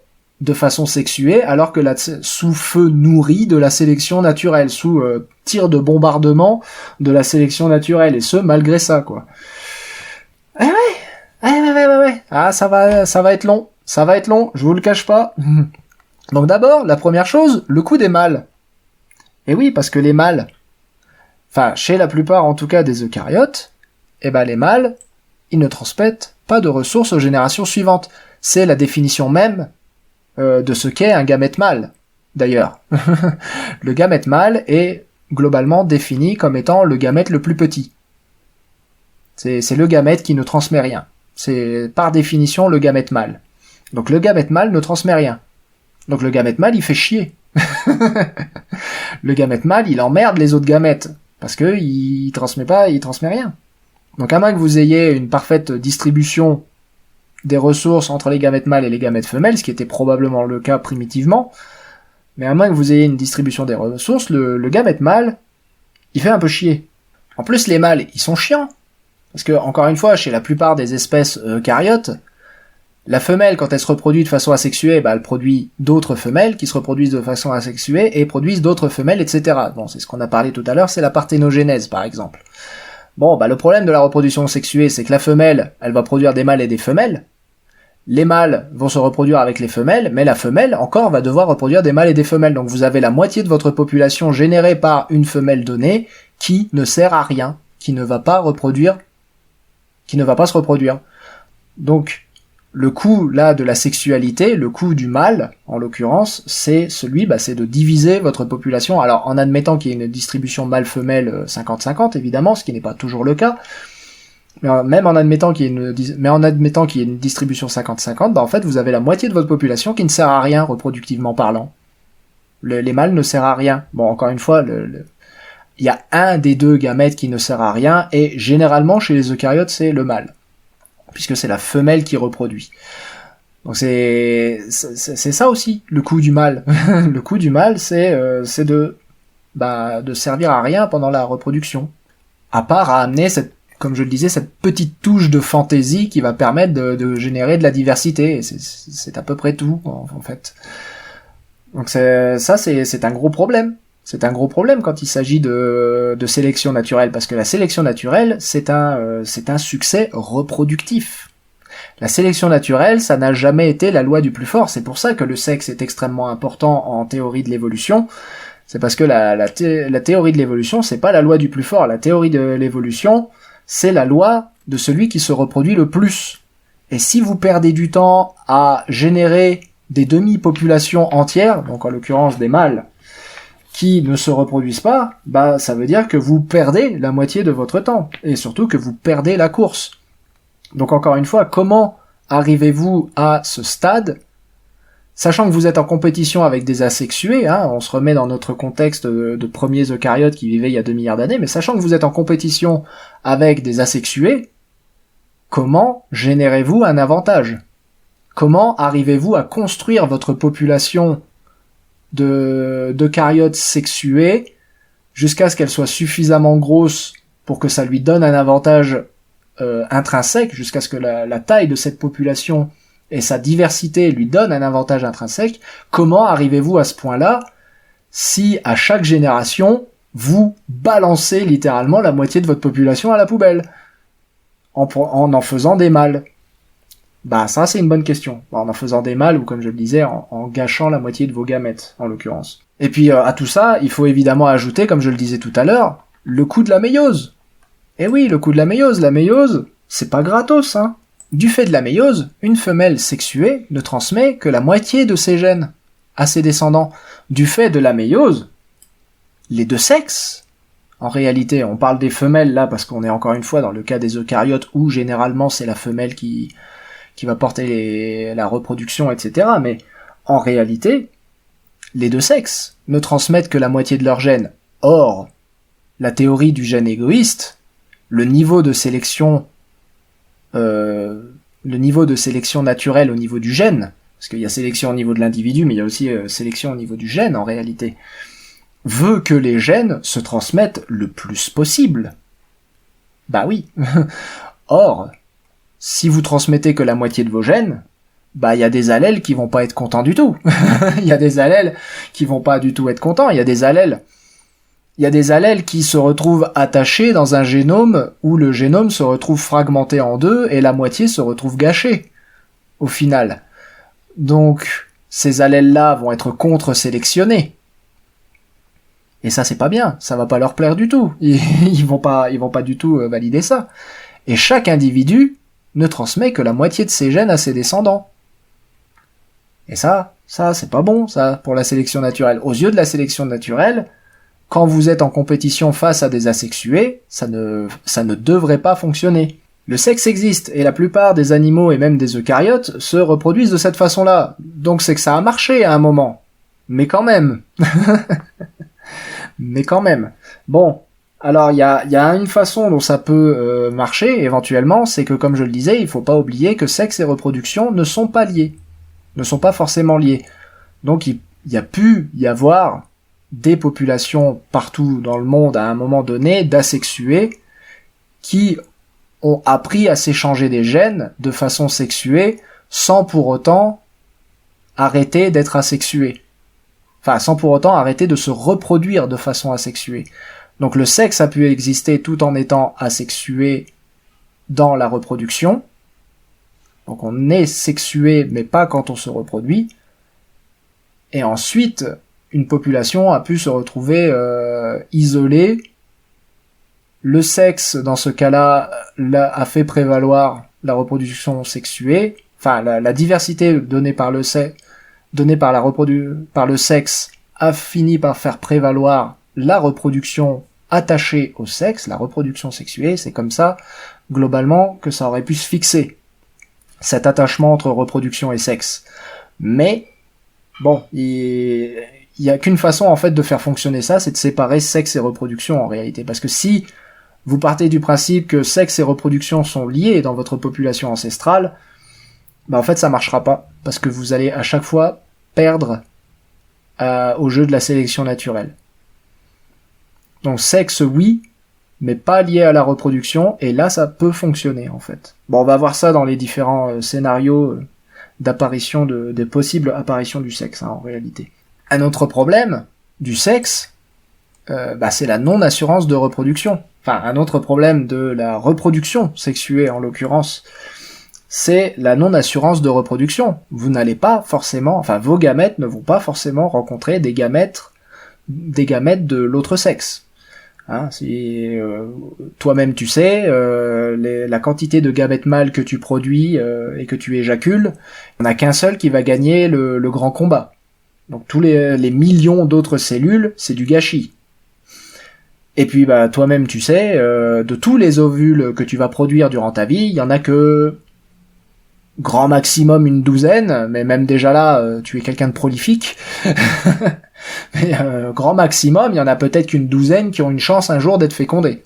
de façon sexuée alors que sous feu nourri de la sélection naturelle, sous tir de bombardement de la sélection naturelle, et ce malgré ça, quoi. Ouais. Ah, ça va être long. Ça va être long, je vous le cache pas. Donc d'abord, la première chose, le coût des mâles. Et oui, parce que les mâles, chez la plupart en tout cas des eucaryotes, les mâles, ils ne transmettent pas de ressources aux générations suivantes. C'est la définition même de ce qu'est un gamète mâle, d'ailleurs. Le gamète mâle est globalement défini comme étant le gamète le plus petit. C'est le gamète qui ne transmet rien. C'est par définition le gamète mâle. Donc le gamète mâle ne transmet rien. Donc le gamète mâle, il fait chier. Le gamète mâle, il emmerde les autres gamètes. Parce que il transmet rien. Donc à moins que vous ayez une parfaite distribution des ressources entre les gamètes mâles et les gamètes femelles, ce qui était probablement le cas primitivement, mais à moins que vous ayez une distribution des ressources, le gamète mâle, il fait un peu chier. En plus, les mâles, ils sont chiants. Parce que, encore une fois, chez la plupart des espèces eucaryotes, la femelle, quand elle se reproduit de façon asexuée, elle produit d'autres femelles qui se reproduisent de façon asexuée et produisent d'autres femelles, etc. Bon, c'est ce qu'on a parlé tout à l'heure, c'est la parthénogénèse, par exemple. Bon, le problème de la reproduction sexuée, c'est que la femelle, elle va produire des mâles et des femelles. Les mâles vont se reproduire avec les femelles, mais la femelle, encore, va devoir reproduire des mâles et des femelles. Donc vous avez la moitié de votre population générée par une femelle donnée qui ne sert à rien, qui ne va pas se reproduire. Donc, le coût, là, de la sexualité, le coût du mâle, en l'occurrence, c'est c'est de diviser votre population. Alors, en admettant qu'il y ait une distribution mâle-femelle 50-50, évidemment, ce qui n'est pas toujours le cas. même en admettant qu'il y ait une distribution 50-50, bah en fait vous avez la moitié de votre population qui ne sert à rien reproductivement parlant. Les mâles ne servent à rien. Bon, encore une fois, il y a un des deux gamètes qui ne sert à rien, et généralement chez les eucaryotes c'est le mâle, puisque c'est la femelle qui reproduit. Donc c'est ça aussi le coût du mâle. Le coût du mâle c'est de servir à rien pendant la reproduction, à part à amener comme je le disais, cette petite touche de fantaisie qui va permettre de générer de la diversité. C'est à peu près tout en fait. Donc c'est un gros problème. C'est un gros problème quand il s'agit de sélection naturelle, parce que la sélection naturelle, c'est un succès reproductif. La sélection naturelle, ça n'a jamais été la loi du plus fort. C'est pour ça que le sexe est extrêmement important en théorie de l'évolution. C'est parce que la théorie de l'évolution, c'est pas la loi du plus fort. La théorie de l'évolution, c'est la loi de celui qui se reproduit le plus. Et si vous perdez du temps à générer des demi-populations entières, donc en l'occurrence des mâles, qui ne se reproduisent pas, bah ça veut dire que vous perdez la moitié de votre temps, et surtout que vous perdez la course. Donc encore une fois, comment arrivez-vous à ce stade, sachant que vous êtes en compétition avec des asexués, on se remet dans notre contexte de premiers eucaryotes qui vivaient il y a 2 milliards d'années, mais sachant que vous êtes en compétition avec des asexués, comment générez-vous un avantage ? Comment arrivez-vous à construire votre population d'eucaryotes sexués jusqu'à ce qu'elle soit suffisamment grosse pour que ça lui donne un avantage intrinsèque, jusqu'à ce que la taille de cette population et sa diversité lui donnent un avantage intrinsèque? Comment arrivez-vous à ce point-là si à chaque génération vous balancez littéralement la moitié de votre population à la poubelle en faisant des mâles? Bah ça c'est une bonne question. En faisant des mâles, ou comme je le disais, en gâchant la moitié de vos gamètes en l'occurrence. Et puis à tout ça, il faut évidemment ajouter, comme je le disais tout à l'heure, le coût de la méiose. Eh oui, le coût de la méiose, c'est pas gratos, hein. Du fait de la méiose, une femelle sexuée ne transmet que la moitié de ses gènes à ses descendants. Du fait de la méiose, les deux sexes, en réalité, on parle des femelles là parce qu'on est encore une fois dans le cas des eucaryotes où généralement c'est la femelle qui va porter la reproduction, etc. Mais en réalité, les deux sexes ne transmettent que la moitié de leurs gènes. Or, la théorie du gène égoïste, le niveau de sélection naturelle au niveau du gène, parce qu'il y a sélection au niveau de l'individu, mais il y a aussi sélection au niveau du gène en réalité, veut que les gènes se transmettent le plus possible. Bah oui. Or, si vous transmettez que la moitié de vos gènes, bah il y a des allèles qui vont pas être contents du tout. Il y a des allèles qui vont pas du tout être contents. Il y a des allèles qui se retrouvent attachés dans un génome où le génome se retrouve fragmenté en deux et la moitié se retrouve gâchée au final. Donc ces allèles-là vont être contre-sélectionnés. Et ça c'est pas bien, ça va pas leur plaire du tout. Ils vont pas du tout valider ça. Et chaque individu ne transmet que la moitié de ses gènes à ses descendants. Et ça c'est pas bon, ça, pour la sélection naturelle. Aux yeux de la sélection naturelle, quand vous êtes en compétition face à des asexués, ça ne devrait pas fonctionner. Le sexe existe, et la plupart des animaux et même des eucaryotes se reproduisent de cette façon-là. Donc c'est que ça a marché à un moment. Mais quand même. Bon. Alors, il y a une façon dont ça peut marcher, éventuellement, c'est que, comme je le disais, il faut pas oublier que sexe et reproduction ne sont pas liés. Ne sont pas forcément liés. Donc, il y a pu y avoir des populations partout dans le monde, à un moment donné, d'asexués, qui ont appris à s'échanger des gènes de façon sexuée, sans pour autant arrêter d'être asexués. Enfin, sans pour autant arrêter de se reproduire de façon asexuée. Donc le sexe a pu exister tout en étant asexué dans la reproduction. Donc on est sexué, mais pas quand on se reproduit. Et ensuite, une population a pu se retrouver isolée. Le sexe, dans ce cas-là, a fait prévaloir la reproduction sexuée. Enfin, la diversité donnée par le sexe a fini par faire prévaloir la reproduction attachée au sexe, la reproduction sexuée, c'est comme ça. globalement, que ça aurait pu se fixer, cet attachement entre reproduction et sexe. Mais, bon, il y a qu'une façon, en fait, de faire fonctionner ça, c'est de séparer sexe et reproduction, en réalité. Parce que si vous partez du principe que sexe et reproduction sont liés dans votre population ancestrale, en fait, ça marchera pas. Parce que vous allez à chaque fois perdre au jeu de la sélection naturelle. Donc sexe, oui, mais pas lié à la reproduction, et là, ça peut fonctionner, en fait. Bon, on va voir ça dans les différents scénarios d'apparition des possibles apparitions du sexe, en réalité. Un autre problème du sexe, c'est la non-assurance de reproduction. Enfin, un autre problème de la reproduction sexuée, en l'occurrence, c'est la non-assurance de reproduction. Vous n'allez pas forcément, vos gamètes ne vont pas forcément rencontrer des gamètes de l'autre sexe. Hein, si toi-même tu sais, la quantité de gamètes mâles que tu produis et que tu éjacules, il n'y en a qu'un seul qui va gagner le grand combat. Donc tous les millions d'autres cellules, c'est du gâchis. Et puis toi-même tu sais, de tous les ovules que tu vas produire durant ta vie, il y en a que grand maximum une douzaine, mais même déjà là, tu es quelqu'un de prolifique. Mais grand maximum, il y en a peut-être qu'une douzaine qui ont une chance un jour d'être fécondés.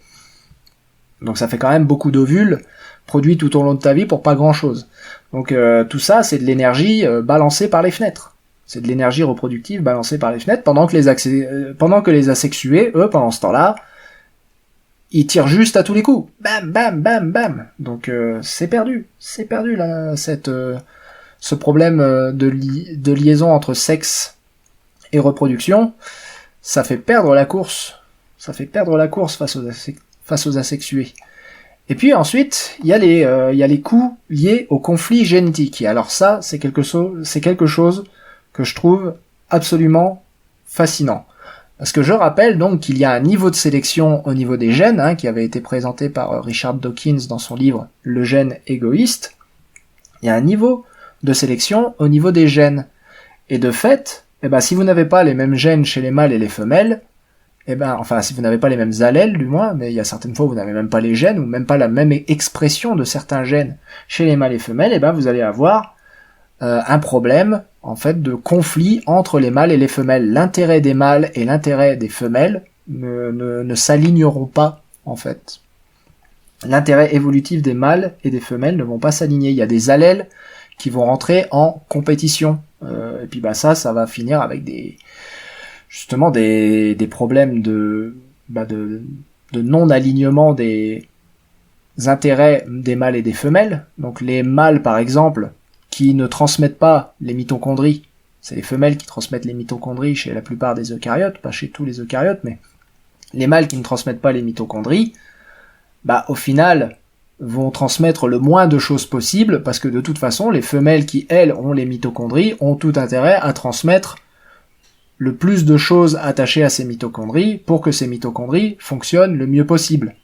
Donc ça fait quand même beaucoup d'ovules produits tout au long de ta vie pour pas grand-chose. Donc tout ça, c'est de l'énergie balancée par les fenêtres. C'est de l'énergie reproductive balancée par les fenêtres, pendant que les asexués, eux, pendant ce temps-là, ils tirent juste à tous les coups. Bam, bam, bam, bam. Donc c'est perdu là, ce problème de liaison entre sexe et reproduction. Ça fait perdre la course. Face aux asexués. Et puis ensuite, il y a les coûts liés au conflit génétique. Et alors ça, c'est quelque chose que je trouve absolument fascinant. Parce que je rappelle donc qu'il y a un niveau de sélection au niveau des gènes, qui avait été présenté par Richard Dawkins dans son livre Le gène égoïste. Il y a un niveau de sélection au niveau des gènes. Et de fait, si vous n'avez pas les mêmes gènes chez les mâles et les femelles, si vous n'avez pas les mêmes allèles du moins, mais il y a certaines fois où vous n'avez même pas les gènes, ou même pas la même expression de certains gènes chez les mâles et femelles, vous allez avoir un problème, en fait, de conflit entre les mâles et les femelles. L'intérêt des mâles et l'intérêt des femelles ne s'aligneront pas, en fait. L'intérêt évolutif des mâles et des femelles ne vont pas s'aligner. Il y a des allèles qui vont rentrer en compétition. Et puis ça va finir avec des problèmes de non-alignement des intérêts des mâles et des femelles. Donc les mâles, par exemple, qui ne transmettent pas les mitochondries, c'est les femelles qui transmettent les mitochondries chez la plupart des eucaryotes, pas chez tous les eucaryotes, mais les mâles qui ne transmettent pas les mitochondries, au final, vont transmettre le moins de choses possible, parce que de toute façon, les femelles qui, elles, ont les mitochondries, ont tout intérêt à transmettre le plus de choses attachées à ces mitochondries, pour que ces mitochondries fonctionnent le mieux possible.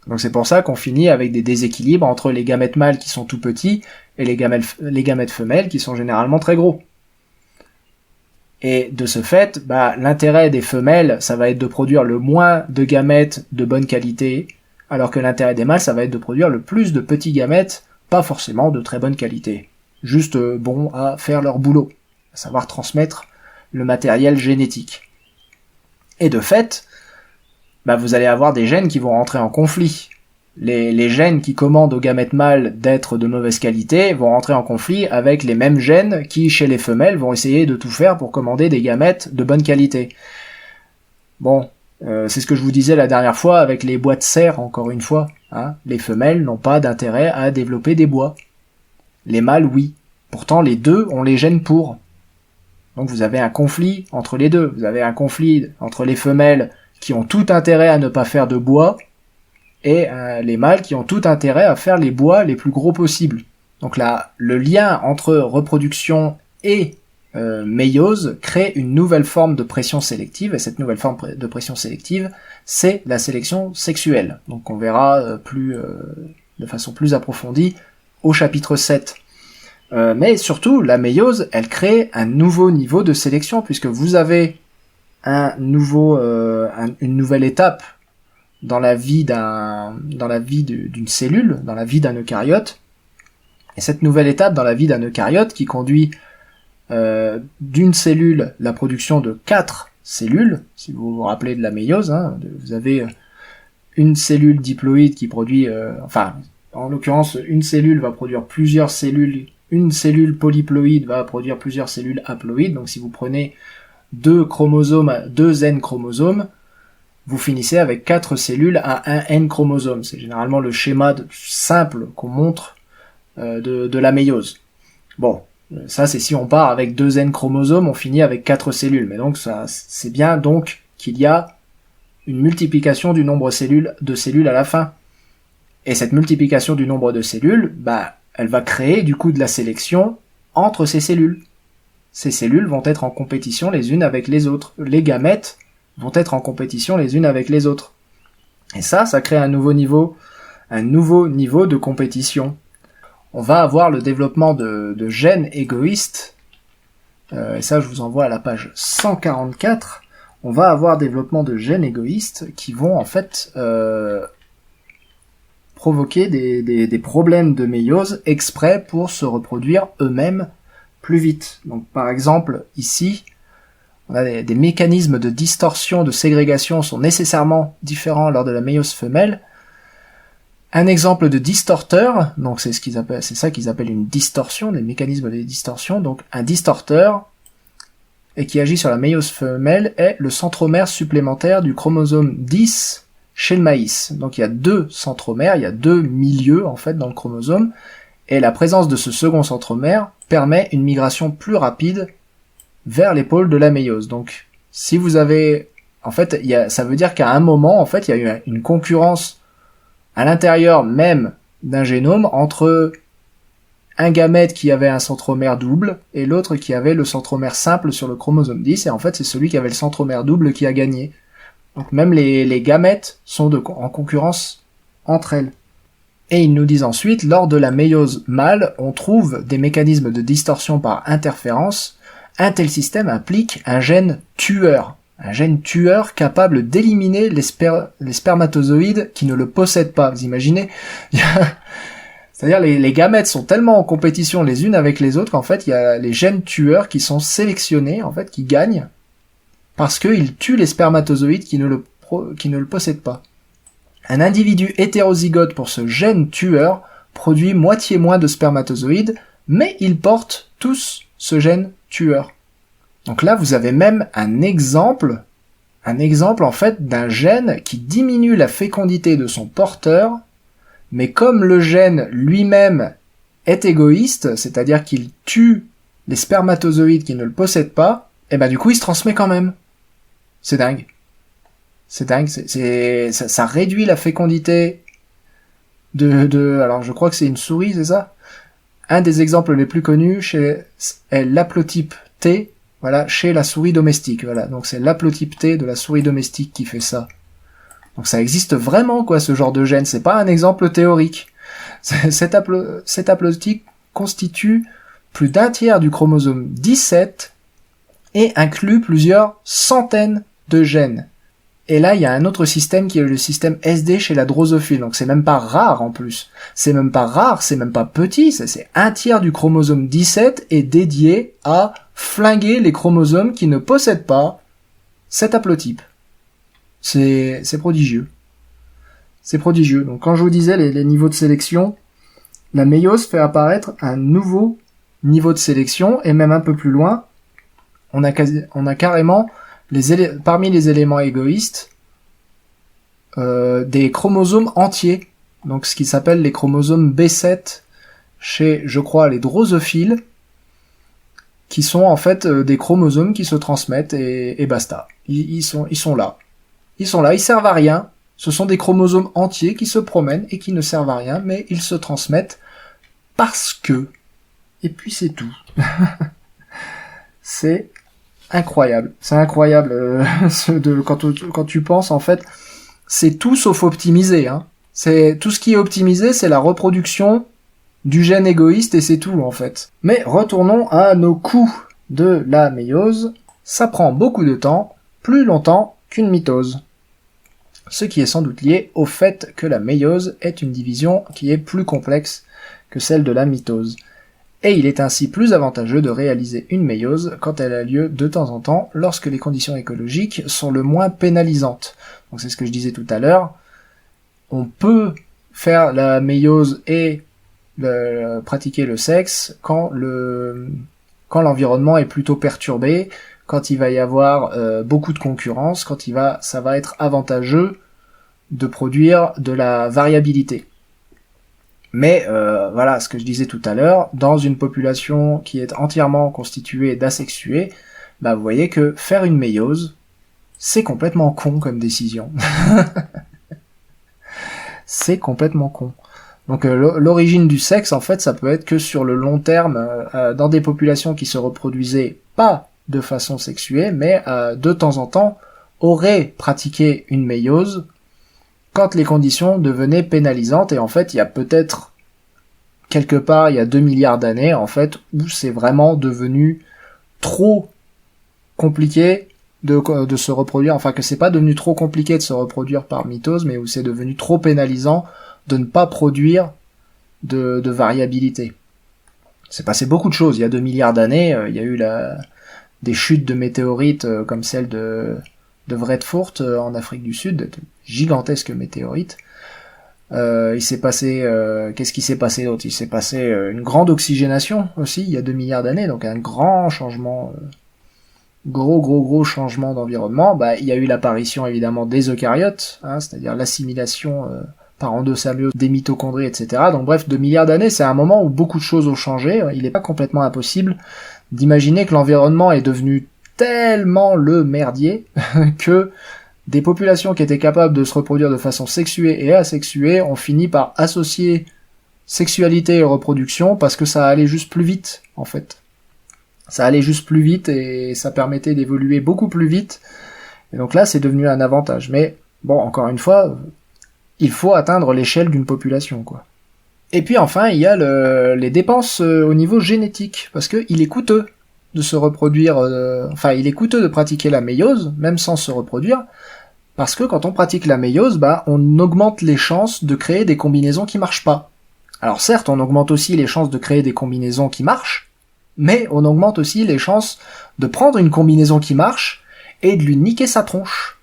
Donc c'est pour ça qu'on finit avec des déséquilibres entre les gamètes mâles qui sont tout petits, et les gamètes femelles qui sont généralement très gros. Et de ce fait, l'intérêt des femelles, ça va être de produire le moins de gamètes de bonne qualité, alors que l'intérêt des mâles, ça va être de produire le plus de petits gamètes, pas forcément de très bonne qualité, juste bons à faire leur boulot, à savoir transmettre le matériel génétique. Et de fait, vous allez avoir des gènes qui vont rentrer en conflit. Les gènes qui commandent aux gamètes mâles d'être de mauvaise qualité vont rentrer en conflit avec les mêmes gènes qui, chez les femelles, vont essayer de tout faire pour commander des gamètes de bonne qualité. Bon, c'est ce que je vous disais la dernière fois avec les bois de serre, encore une fois. Les femelles n'ont pas d'intérêt à développer des bois. Les mâles, oui. Pourtant, les deux ont les gènes pour. Donc vous avez un conflit entre les deux. Vous avez un conflit entre les femelles qui ont tout intérêt à ne pas faire de bois, et les mâles qui ont tout intérêt à faire les bois les plus gros possibles. Donc là, le lien entre reproduction et méiose crée une nouvelle forme de pression sélective, et cette nouvelle forme de pression sélective, c'est la sélection sexuelle. Donc on verra de façon plus approfondie au chapitre 7. Mais surtout, la méiose, elle crée un nouveau niveau de sélection, puisque vous avez une nouvelle étape dans la vie d'une cellule, dans la vie d'un eucaryote. Et cette nouvelle étape dans la vie d'un eucaryote qui conduit d'une cellule la production de 4 cellules, si vous vous rappelez de la méiose, hein, vous avez une cellule diploïde qui produit, en l'occurrence, une cellule va produire plusieurs cellules, une cellule polyploïde va produire plusieurs cellules haploïdes, donc si vous prenez 2 N chromosomes, vous finissez avec 4 cellules à 1 N chromosome. C'est généralement le schéma simple qu'on montre de la méiose. Bon, ça c'est si on part avec 2 N chromosomes, on finit avec 4 cellules. Mais donc ça, c'est bien donc qu'il y a une multiplication du nombre de cellules à la fin. Et cette multiplication du nombre de cellules, elle va créer du coup de la sélection entre ces cellules. Ces cellules vont être en compétition les unes avec les autres. Les gamètes vont être en compétition les unes avec les autres. Et ça crée un nouveau niveau de compétition. On va avoir le développement de gènes égoïstes, et ça je vous envoie à la page 144, on va avoir développement de gènes égoïstes qui vont en fait provoquer des problèmes de méiose exprès pour se reproduire eux-mêmes plus vite. Donc par exemple ici, on a des mécanismes de distorsion, de ségrégation sont nécessairement différents lors de la méiose femelle. Un exemple de distorteur, donc c'est ça qu'ils appellent une distorsion, les mécanismes de distorsion. Donc un distorteur, et qui agit sur la méiose femelle, est le centromère supplémentaire du chromosome 10 chez le maïs. Donc il y a 2 centromères, il y a 2 milieux en fait dans le chromosome, et la présence de ce second centromère permet une migration plus rapide vers les pôles de la méiose. Donc si vous avez, en fait, ça veut dire qu'à un moment, en fait, il y a eu une concurrence à l'intérieur même d'un génome entre un gamète qui avait un centromère double et l'autre qui avait le centromère simple sur le chromosome 10, et en fait c'est celui qui avait le centromère double qui a gagné. Donc même les gamètes sont en concurrence entre elles. Et ils nous disent ensuite, lors de la méiose mâle, on trouve des mécanismes de distorsion par interférence. Un tel système implique un gène tueur capable d'éliminer les spermatozoïdes qui ne le possèdent pas. Vous imaginez? C'est-à-dire les gamètes sont tellement en compétition les unes avec les autres qu'en fait il y a les gènes tueurs qui sont sélectionnés, en fait, qui gagnent parce qu'ils tuent les spermatozoïdes qui ne le possèdent pas. Un individu hétérozygote pour ce gène tueur produit moitié moins de spermatozoïdes, mais ils portent tous ce gène tueur. Donc là, vous avez même un exemple en fait d'un gène qui diminue la fécondité de son porteur, mais comme le gène lui-même est égoïste, c'est-à-dire qu'il tue les spermatozoïdes qui ne le possèdent pas, et du coup il se transmet quand même. C'est dingue. Ça réduit la fécondité alors je crois que c'est une souris, c'est ça? Un des exemples les plus connus est l'haplotype T, voilà, chez la souris domestique, voilà. Donc c'est l'haplotype T de la souris domestique qui fait ça. Donc ça existe vraiment, quoi, ce genre de gène, c'est pas un exemple théorique. Cet haplotype constitue plus d'un tiers du chromosome 17 et inclut plusieurs centaines de gènes. Et là, il y a un autre système qui est le système SD chez la drosophile. Donc c'est même pas rare en plus. C'est même pas rare, c'est même pas petit. C'est un tiers du chromosome 17 est dédié à flinguer les chromosomes qui ne possèdent pas cet haplotype. C'est prodigieux. C'est prodigieux. Donc quand je vous disais les niveaux de sélection, la méiose fait apparaître un nouveau niveau de sélection, et même un peu plus loin, on a carrément parmi les éléments égoïstes, des chromosomes entiers, donc ce qui s'appelle les chromosomes B7 chez, je crois, les drosophiles, qui sont en fait des chromosomes qui se transmettent et basta. Ils sont là. Ils servent à rien. Ce sont des chromosomes entiers qui se promènent et qui ne servent à rien, mais ils se transmettent parce que. Et puis c'est tout. C'est incroyable. C'est incroyable quand tu penses, en fait, c'est tout sauf optimisé. Hein. C'est tout ce qui est optimisé, c'est la reproduction du gène égoïste et c'est tout en fait. Mais retournons à nos coûts de la méiose. Ça prend beaucoup de temps, plus longtemps qu'une mitose. ce qui est sans doute lié au fait que la méiose est une division qui est plus complexe que celle de la mitose. Et il est ainsi plus avantageux de réaliser une méiose quand elle a lieu de temps en temps lorsque les conditions écologiques sont le moins pénalisantes. Donc c'est ce que je disais tout à l'heure, on peut faire la méiose et pratiquer le sexe quand l'environnement est plutôt perturbé, quand il va y avoir beaucoup de concurrence, quand ça va être avantageux de produire de la variabilité. Mais voilà, ce que je disais tout à l'heure, dans une population qui est entièrement constituée d'asexués, bah vous voyez que faire une méiose, c'est complètement con comme décision. C'est complètement con. Donc l'origine du sexe, en fait, ça peut être que sur le long terme, dans des populations qui se reproduisaient pas de façon sexuée, mais de temps en temps auraient pratiqué une méiose quand les conditions devenaient pénalisantes. Et en fait, il y a peut-être quelque part, il y a 2 milliards d'années, en fait, où c'est vraiment devenu trop compliqué de se reproduire, enfin que c'est pas devenu trop compliqué de se reproduire par mitose, mais où c'est devenu trop pénalisant de ne pas produire de variabilité. C'est passé beaucoup de choses. Il y a 2 milliards d'années, il y a eu des chutes de météorites comme celle de Vredefort en Afrique du Sud, de gigantesques météorites. Il s'est passé, qu'est-ce qui s'est passé d'autre ? Il s'est passé une grande oxygénation aussi, il y a 2 milliards d'années, donc un grand changement, gros changement d'environnement. Bah, il y a eu l'apparition évidemment des eucaryotes, hein, c'est-à-dire l'assimilation par endosymbiose des mitochondries, etc. Donc bref, 2 milliards d'années, c'est un moment où beaucoup de choses ont changé. Il n'est pas complètement impossible d'imaginer que l'environnement est devenu tellement le merdier que des populations qui étaient capables de se reproduire de façon sexuée et asexuée ont fini par associer sexualité et reproduction parce que ça allait juste plus vite, en fait. Ça allait juste plus vite et ça permettait d'évoluer beaucoup plus vite. Et donc là, c'est devenu un avantage. Mais bon, encore une fois, il faut atteindre l'échelle d'une population, quoi. Et puis enfin, il y a les dépenses au niveau génétique, parce que il est coûteux de se reproduire, il est coûteux de pratiquer la méiose, même sans se reproduire, parce que quand on pratique la méiose, bah, on augmente les chances de créer des combinaisons qui marchent pas. Alors certes, on augmente aussi les chances de créer des combinaisons qui marchent, mais on augmente aussi les chances de prendre une combinaison qui marche et de lui niquer sa tronche.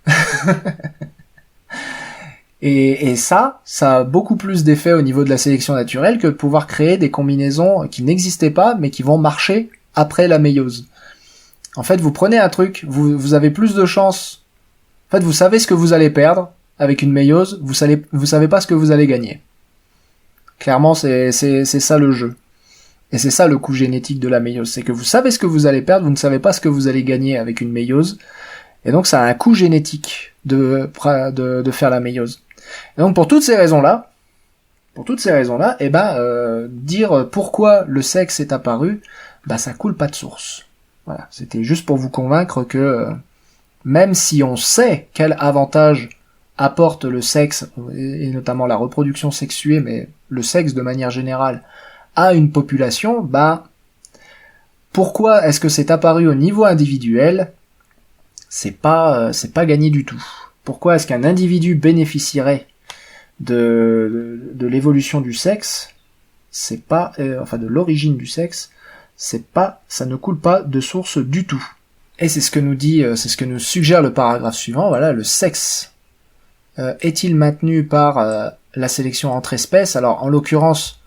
Et ça a beaucoup plus d'effet au niveau de la sélection naturelle que de pouvoir créer des combinaisons qui n'existaient pas, mais qui vont marcher après la méiose. En fait, vous prenez un truc, vous avez plus de chances. En fait, vous savez ce que vous allez perdre avec une méiose, vous savez pas ce que vous allez gagner. Clairement, c'est ça le jeu. Et c'est ça le coût génétique de la méiose, c'est que vous savez ce que vous allez perdre, vous ne savez pas ce que vous allez gagner avec une méiose. Et donc ça a un coût génétique de faire la méiose. Et donc pour toutes ces raisons-là, dire pourquoi le sexe est apparu, bah ça coule pas de source. Voilà, c'était juste pour vous convaincre que même si on sait quel avantage apporte le sexe, et notamment la reproduction sexuée, mais le sexe de manière générale, à une population, bah pourquoi est-ce que c'est apparu au niveau individuel ? C'est pas gagné du tout. Pourquoi est-ce qu'un individu bénéficierait de l'évolution du sexe ? C'est pas de l'origine du sexe, ça ne coule pas de source du tout. Et c'est ce que nous suggère le paragraphe suivant. Voilà, le sexe est-il maintenu par la sélection entre espèces ? Alors en l'occurrence,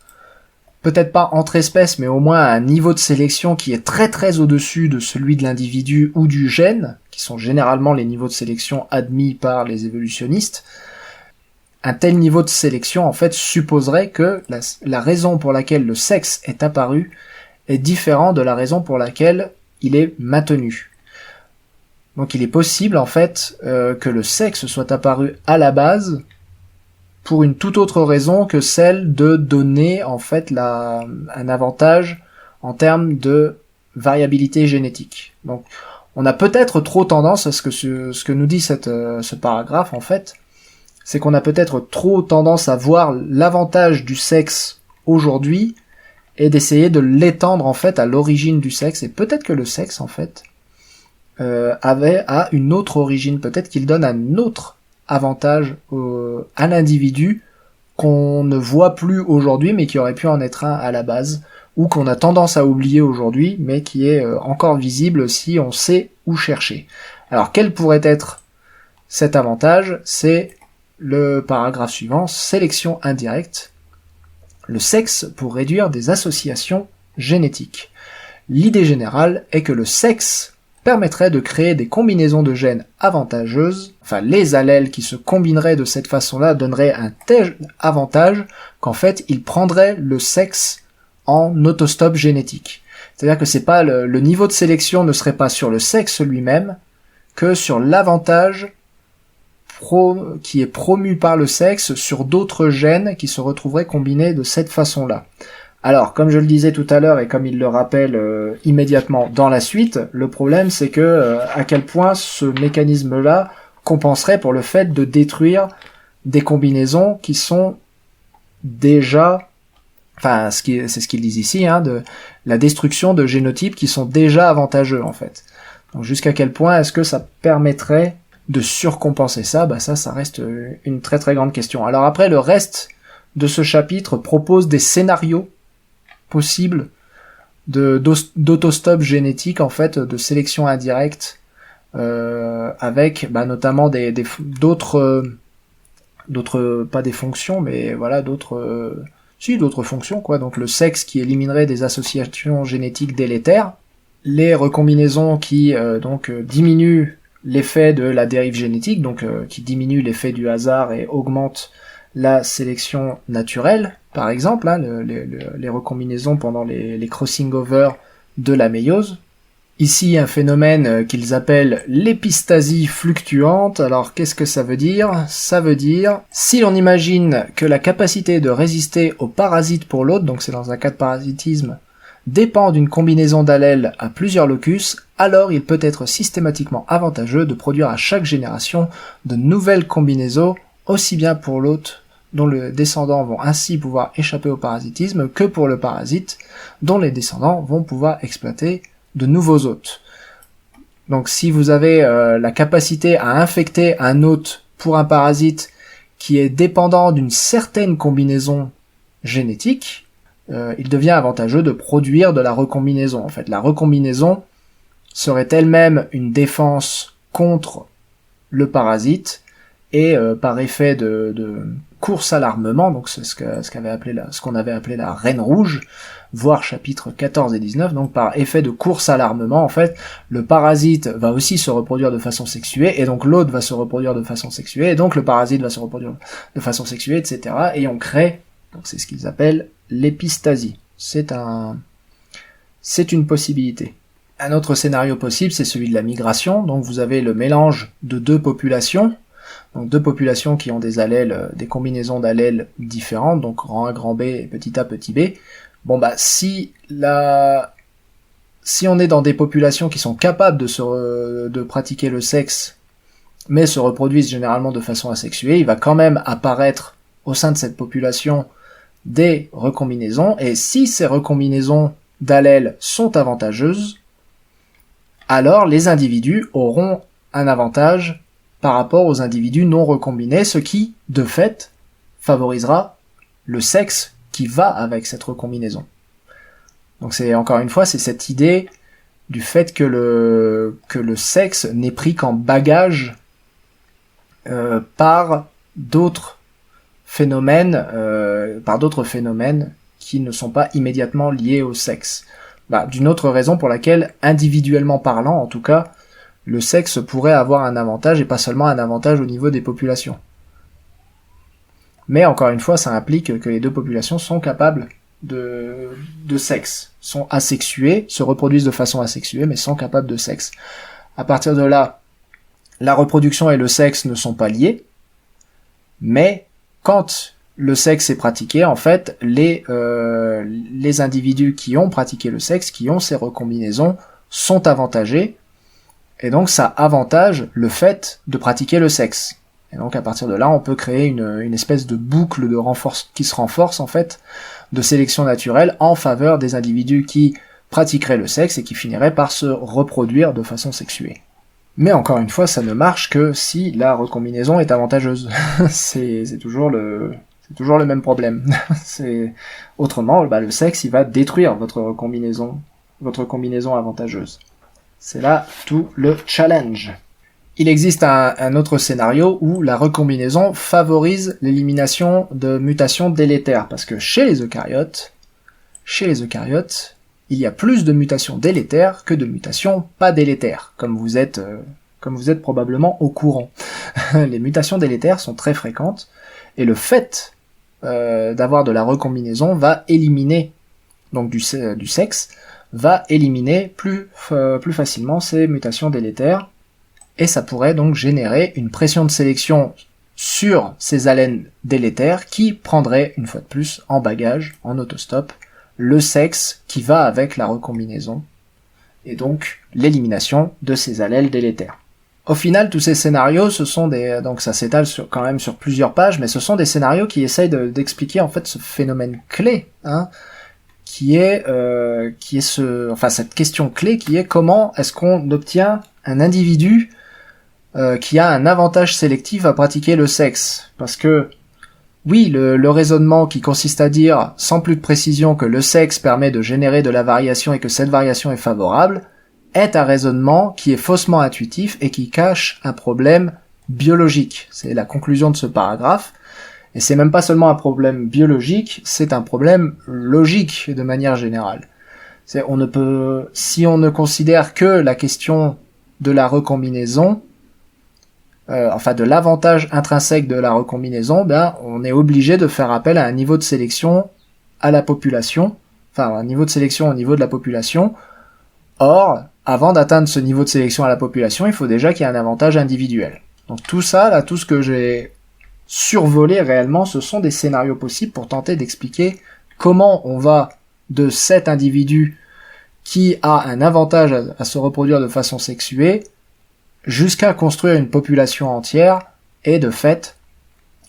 peut-être pas entre espèces, mais au moins à un niveau de sélection qui est très très au-dessus de celui de l'individu ou du gène, qui sont généralement les niveaux de sélection admis par les évolutionnistes. Un tel niveau de sélection, en fait, supposerait que la raison pour laquelle le sexe est apparu est différent de la raison pour laquelle il est maintenu. Donc il est possible, en fait, que le sexe soit apparu à la base pour une toute autre raison que celle de donner, en fait, un avantage en termes de variabilité génétique. Donc, on a peut-être trop tendance à ce que nous dit ce paragraphe, en fait, c'est qu'on a peut-être trop tendance à voir l'avantage du sexe aujourd'hui et d'essayer de l'étendre, en fait, à l'origine du sexe. Et peut-être que le sexe, en fait, a une autre origine. Peut-être qu'il donne un autre avantage à l'individu qu'on ne voit plus aujourd'hui, mais qui aurait pu en être un à la base, ou qu'on a tendance à oublier aujourd'hui, mais qui est encore visible si on sait où chercher. Alors quel pourrait être cet avantage? C'est le paragraphe suivant, sélection indirecte, le sexe pour réduire des associations génétiques. L'idée générale est que le sexe permettrait de créer des combinaisons de gènes avantageuses, enfin les allèles qui se combineraient de cette façon-là donneraient un tel avantage qu'en fait ils prendraient le sexe en autostop génétique. C'est-à-dire que c'est pas le niveau de sélection ne serait pas sur le sexe lui-même, que sur l'avantage qui est promu par le sexe sur d'autres gènes qui se retrouveraient combinés de cette façon-là. Alors, comme je le disais tout à l'heure et comme il le rappelle immédiatement dans la suite, le problème c'est que à quel point ce mécanisme-là compenserait pour le fait de détruire des combinaisons qui sont déjà, enfin c'est ce qu'ils disent ici, de la destruction de génotypes qui sont déjà avantageux en fait. Donc jusqu'à quel point est-ce que ça permettrait de surcompenser ça? Ça reste une très très grande question. Alors après, le reste de ce chapitre propose des scénarios possibles d'autostop génétique, en fait, de sélection indirecte, avec notamment d'autres pas des fonctions, mais voilà, d'autres fonctions, quoi. Donc le sexe qui éliminerait des associations génétiques délétères, les recombinaisons qui diminuent l'effet de la dérive génétique, donc qui diminue l'effet du hasard et augmente la sélection naturelle, par exemple, les recombinaisons pendant les crossing over de la méiose. Ici, un phénomène qu'ils appellent l'épistasie fluctuante. Alors, qu'est-ce que ça veut dire? Ça veut dire, si l'on imagine que la capacité de résister aux parasites pour l'autre, donc c'est dans un cas de parasitisme, dépend d'une combinaison d'allèles à plusieurs locus, alors il peut être systématiquement avantageux de produire à chaque génération de nouvelles combinaisons, aussi bien pour l'hôte, dont les descendants vont ainsi pouvoir échapper au parasitisme, que pour le parasite, dont les descendants vont pouvoir exploiter de nouveaux hôtes. Donc si vous avez la capacité à infecter un hôte pour un parasite qui est dépendant d'une certaine combinaison génétique, il devient avantageux de produire de la recombinaison. En fait, la recombinaison serait elle-même une défense contre le parasite, et par effet de course à l'armement, donc c'est ce qu'on avait appelé la reine rouge, voire chapitres 14 et 19, donc par effet de course à l'armement, en fait, le parasite va aussi se reproduire de façon sexuée, et donc l'hôte va se reproduire de façon sexuée, et donc le parasite va se reproduire de façon sexuée, etc., et on crée, donc c'est ce qu'ils appellent l'épistasie. C'est une possibilité. Un autre scénario possible, c'est celui de la migration, donc vous avez le mélange de deux populations, donc deux populations qui ont des allèles, des combinaisons d'allèles différentes, donc grand A, grand B et petit a, petit b. Si on est dans des populations qui sont capables de pratiquer le sexe, mais se reproduisent généralement de façon asexuée, il va quand même apparaître au sein de cette population des recombinaisons, et si ces recombinaisons d'allèles sont avantageuses, alors les individus auront un avantage par rapport aux individus non recombinés, ce qui, de fait, favorisera le sexe qui va avec cette recombinaison. Donc c'est, encore une fois, c'est cette idée du fait que le sexe n'est pris qu'en bagage par d'autres phénomènes qui ne sont pas immédiatement liés au sexe. D'une autre raison pour laquelle, individuellement parlant, en tout cas, le sexe pourrait avoir un avantage, et pas seulement un avantage au niveau des populations. Mais encore une fois, ça implique que les deux populations sont capables de sexe, sont asexuées, se reproduisent de façon asexuée, mais sont capables de sexe. À partir de là, la reproduction et le sexe ne sont pas liés, mais quand le sexe est pratiqué, en fait, les individus qui ont pratiqué le sexe, qui ont ces recombinaisons, sont avantagés, et donc ça avantage le fait de pratiquer le sexe. Et donc à partir de là, on peut créer une espèce de boucle qui se renforce en fait, de sélection naturelle en faveur des individus qui pratiqueraient le sexe et qui finiraient par se reproduire de façon sexuée. Mais encore une fois, ça ne marche que si la recombinaison est avantageuse. c'est toujours le même problème. Autrement, le sexe, il va détruire votre combinaison avantageuse. C'est là tout le challenge. Il existe un autre scénario où la recombinaison favorise l'élimination de mutations délétères, parce que chez les eucaryotes, il y a plus de mutations délétères que de mutations pas délétères, comme vous êtes probablement au courant. Les mutations délétères sont très fréquentes, et le fait d'avoir de la recombinaison va éliminer, donc du sexe, va éliminer plus facilement ces mutations délétères, et ça pourrait donc générer une pression de sélection sur ces allènes délétères qui prendraient une fois de plus en bagage, en autostop, le sexe qui va avec la recombinaison, et donc l'élimination de ces allèles délétères. Au final, tous ces scénarios, donc ça s'étale quand même sur plusieurs pages, mais ce sont des scénarios qui essayent d'expliquer en fait ce phénomène clé, qui est cette question clé qui est comment est-ce qu'on obtient un individu qui a un avantage sélectif à pratiquer le sexe. Parce que, oui, le raisonnement qui consiste à dire, sans plus de précision, que le sexe permet de générer de la variation et que cette variation est favorable, est un raisonnement qui est faussement intuitif et qui cache un problème biologique. C'est la conclusion de ce paragraphe. Et c'est même pas seulement un problème biologique, c'est un problème logique de manière générale. Si on ne considère que la question de la recombinaison, de l'avantage intrinsèque de la recombinaison, on est obligé de faire appel à un niveau de sélection à la population, un niveau de sélection au niveau de la population. Or, avant d'atteindre ce niveau de sélection à la population, il faut déjà qu'il y ait un avantage individuel. Donc tout ça, là, tout ce que j'ai survolé réellement, ce sont des scénarios possibles pour tenter d'expliquer comment on va de cet individu qui a un avantage à se reproduire de façon sexuée jusqu'à construire une population entière et de fait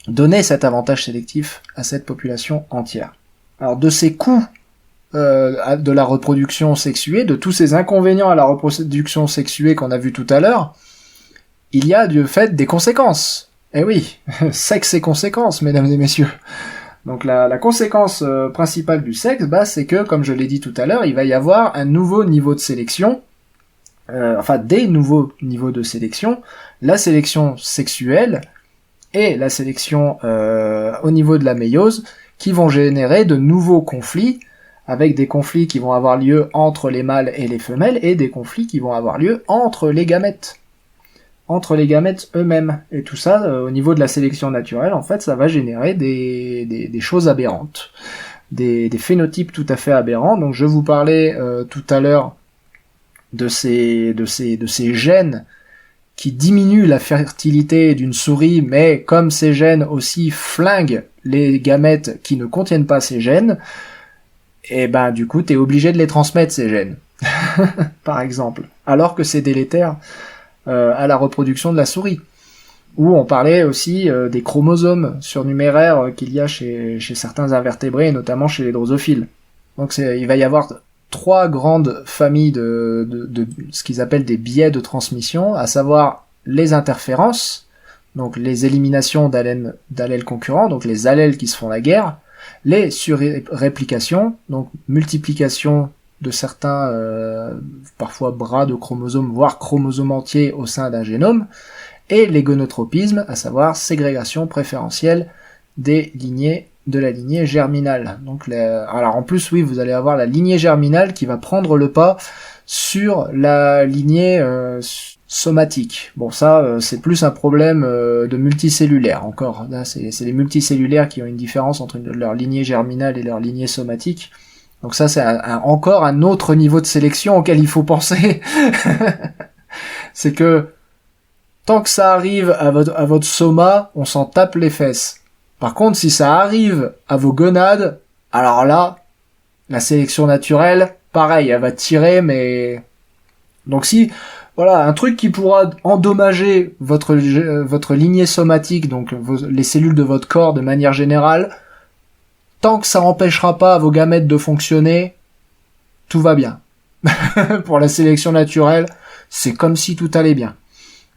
donner cet avantage sélectif à cette population entière. Alors de ces coûts de la reproduction sexuée, de tous ces inconvénients à la reproduction sexuée qu'on a vu tout à l'heure, il y a de fait des conséquences. Eh oui, sexe et conséquences, mesdames et messieurs. Donc la conséquence principale du sexe, c'est que, comme je l'ai dit tout à l'heure, il va y avoir un nouveau niveau de sélection, des nouveaux niveaux de sélection, la sélection sexuelle et la sélection au niveau de la méiose, qui vont générer de nouveaux conflits, avec des conflits qui vont avoir lieu entre les mâles et les femelles, et des conflits qui vont avoir lieu entre les gamètes eux-mêmes. Et tout ça, au niveau de la sélection naturelle, en fait, ça va générer des choses aberrantes, des phénotypes tout à fait aberrants. Donc je vous parlais tout à l'heure de ces gènes qui diminuent la fertilité d'une souris, mais comme ces gènes aussi flinguent les gamètes qui ne contiennent pas ces gènes, et du coup t'es obligé de les transmettre ces gènes, par exemple, alors que c'est délétère à la reproduction de la souris. Ou on parlait aussi des chromosomes surnuméraires qu'il y a chez certains invertébrés, et notamment chez les drosophiles. Donc il va y avoir 3 grandes familles de ce qu'ils appellent des biais de transmission, à savoir les interférences, donc les éliminations d'allèles concurrents, donc les allèles qui se font la guerre, les surréplications, donc multiplication de certains parfois bras de chromosomes, voire chromosomes entiers au sein d'un génome, et les gonotropismes, à savoir ségrégation préférentielle de la lignée germinale. Donc alors en plus, oui, vous allez avoir la lignée germinale qui va prendre le pas sur la lignée somatique. Bon, ça, c'est plus un problème de multicellulaire encore. Là, c'est les multicellulaires qui ont une différence entre leur lignée germinale et leur lignée somatique. Donc ça, c'est encore un autre niveau de sélection auquel il faut penser. C'est que tant que ça arrive à votre soma, on s'en tape les fesses. Par contre, si ça arrive à vos gonades, alors là, la sélection naturelle, pareil, elle va tirer, mais... Donc si, voilà, un truc qui pourra endommager votre lignée somatique, donc les cellules de votre corps de manière générale, tant que ça empêchera pas vos gamètes de fonctionner, tout va bien. Pour la sélection naturelle, c'est comme si tout allait bien.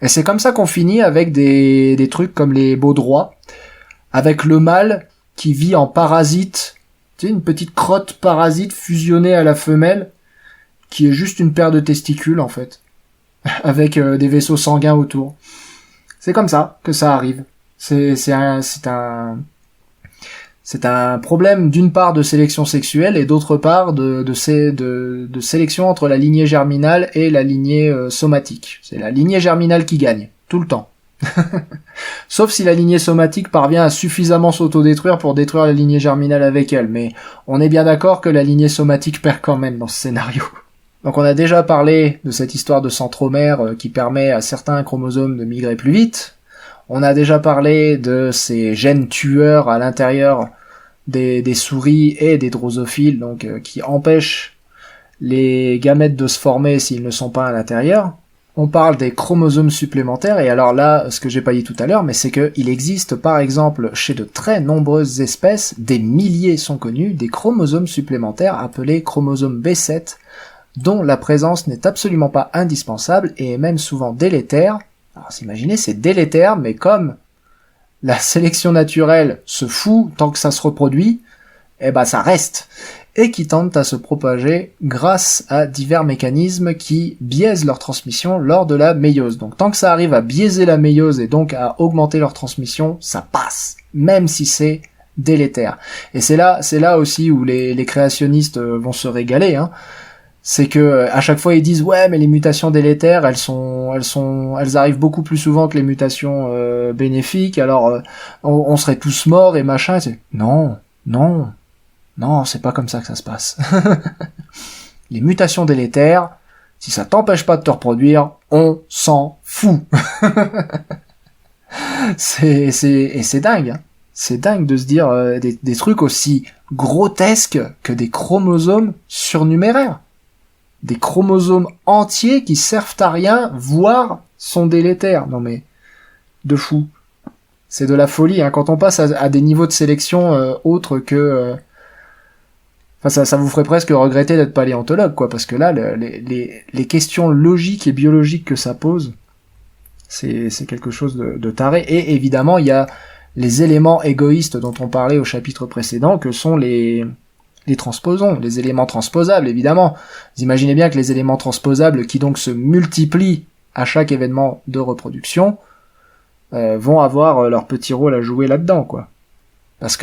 Et c'est comme ça qu'on finit avec des trucs comme les baudrois, avec le mâle qui vit en parasite, tu sais, une petite crotte parasite fusionnée à la femelle, qui est juste une paire de testicules en fait, avec des vaisseaux sanguins autour. C'est comme ça que ça arrive. C'est un problème d'une part de sélection sexuelle et d'autre part de sélection entre la lignée germinale et la lignée somatique. C'est la lignée germinale qui gagne, tout le temps. Sauf si la lignée somatique parvient à suffisamment s'autodétruire pour détruire la lignée germinale avec elle, mais on est bien d'accord que la lignée somatique perd quand même dans ce scénario. Donc on a déjà parlé de cette histoire de centromère qui permet à certains chromosomes de migrer plus vite. On a déjà parlé de ces gènes tueurs à l'intérieur des souris et des drosophiles, donc qui empêchent les gamètes de se former s'ils ne sont pas à l'intérieur. On parle des chromosomes supplémentaires, et alors là, ce que j'ai pas dit tout à l'heure, mais c'est qu'il existe par exemple chez de très nombreuses espèces, des milliers sont connus, des chromosomes supplémentaires appelés chromosomes B7, dont la présence n'est absolument pas indispensable et est même souvent délétère. Alors imaginez, c'est délétère, mais comme la sélection naturelle se fout tant que ça se reproduit, eh ben ça reste, et qui tentent à se propager grâce à divers mécanismes qui biaisent leur transmission lors de la méiose. Donc tant que ça arrive à biaiser la méiose et donc à augmenter leur transmission, ça passe, même si c'est délétère. Et c'est là aussi où les créationnistes vont se régaler, hein. C'est que à chaque fois ils disent ouais mais les mutations délétères elles arrivent beaucoup plus souvent que les mutations bénéfiques, alors on serait tous morts et machin. Non, c'est pas comme ça que ça se passe. Les mutations délétères, si ça t'empêche pas de te reproduire, on s'en fout. C'est dingue, hein. C'est dingue de se dire des trucs aussi grotesques que des chromosomes surnuméraires. Des chromosomes entiers qui servent à rien, voire sont délétères. Non mais, de fou. C'est de la folie, hein. Quand on passe à des niveaux de sélection autres que... Enfin, ça vous ferait presque regretter d'être paléontologue, quoi, parce que là, les questions logiques et biologiques que ça pose, c'est quelque chose de taré. Et évidemment, il y a les éléments égoïstes dont on parlait au chapitre précédent, que sont les transposons, les éléments transposables, évidemment. Vous imaginez bien que les éléments transposables, qui donc se multiplient à chaque événement de reproduction, vont avoir leur petit rôle à jouer là-dedans, quoi. Parce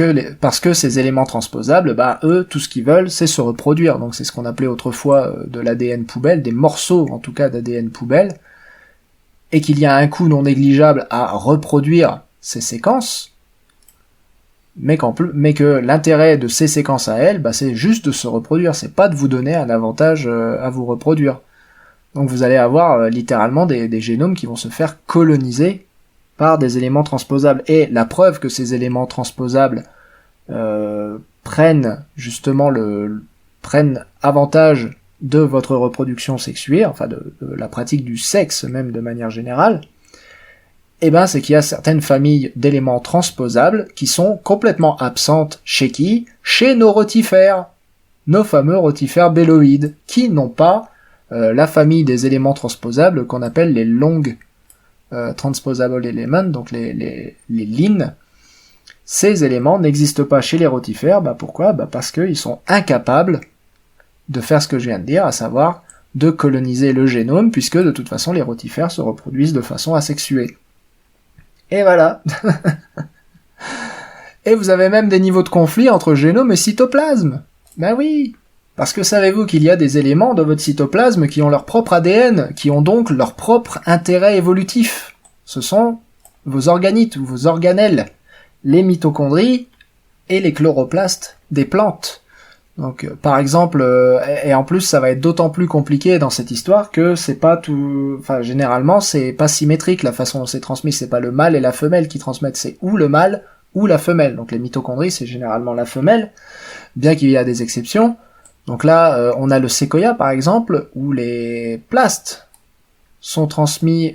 que ces éléments transposables, bah eux, tout ce qu'ils veulent, c'est se reproduire. Donc c'est ce qu'on appelait autrefois de l'ADN poubelle, des morceaux en tout cas d'ADN poubelle, et qu'il y a un coût non négligeable à reproduire ces séquences, mais que l'intérêt de ces séquences à elles, bah c'est juste de se reproduire, c'est pas de vous donner un avantage à vous reproduire. Donc vous allez avoir littéralement des génomes qui vont se faire coloniser par des éléments transposables. Et la preuve que ces éléments transposables prennent avantage de votre reproduction sexuée, enfin de la pratique du sexe même de manière générale, eh ben c'est qu'il y a certaines familles d'éléments transposables qui sont complètement absentes chez qui? Chez nos rotifères, nos fameux rotifères belloïdes, qui n'ont pas la famille des éléments transposables qu'on appelle les long transposable element, donc les LIN. Ces éléments n'existent pas chez les rotifères. Bah pourquoi? Bah parce qu'ils sont incapables de faire ce que je viens de dire, à savoir de coloniser le génome, puisque de toute façon les rotifères se reproduisent de façon asexuée. Et voilà. Et vous avez même des niveaux de conflit entre génome et cytoplasme. Ben oui. Parce que savez-vous qu'il y a des éléments dans votre cytoplasme qui ont leur propre ADN, qui ont donc leur propre intérêt évolutif. Ce sont vos organites ou vos organelles, les mitochondries et les chloroplastes des plantes. Donc par exemple, et en plus ça va être d'autant plus compliqué dans cette histoire que c'est pas tout, enfin généralement c'est pas symétrique la façon dont c'est transmis, c'est pas le mâle et la femelle qui transmettent, c'est ou le mâle ou la femelle. Donc les mitochondries c'est généralement la femelle, bien qu'il y a des exceptions. Donc là on a le séquoia par exemple où les plastes sont transmis,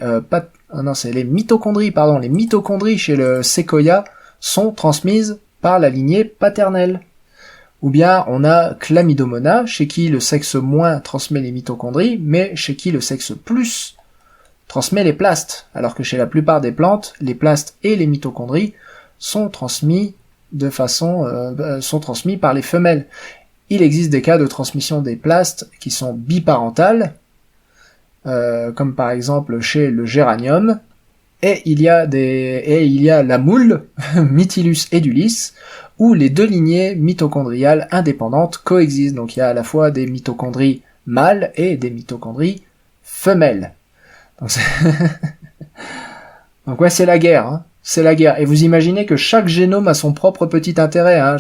c'est les mitochondries chez le séquoia sont transmises par la lignée paternelle. Ou bien on a Chlamydomonas, chez qui le sexe moins transmet les mitochondries, mais chez qui le sexe plus transmet les plastes, alors que chez la plupart des plantes, les plastes et les mitochondries sont transmis sont transmis par les femelles. Il existe des cas de transmission des plastes qui sont biparentales, comme par exemple chez le géranium, et il y a la moule, Mytilus edulis, où les deux lignées mitochondriales indépendantes coexistent. Donc il y a à la fois des mitochondries mâles et des mitochondries femelles. Donc, donc ouais, c'est la guerre, hein. C'est la guerre. Et vous imaginez que chaque génome a son propre petit intérêt, hein.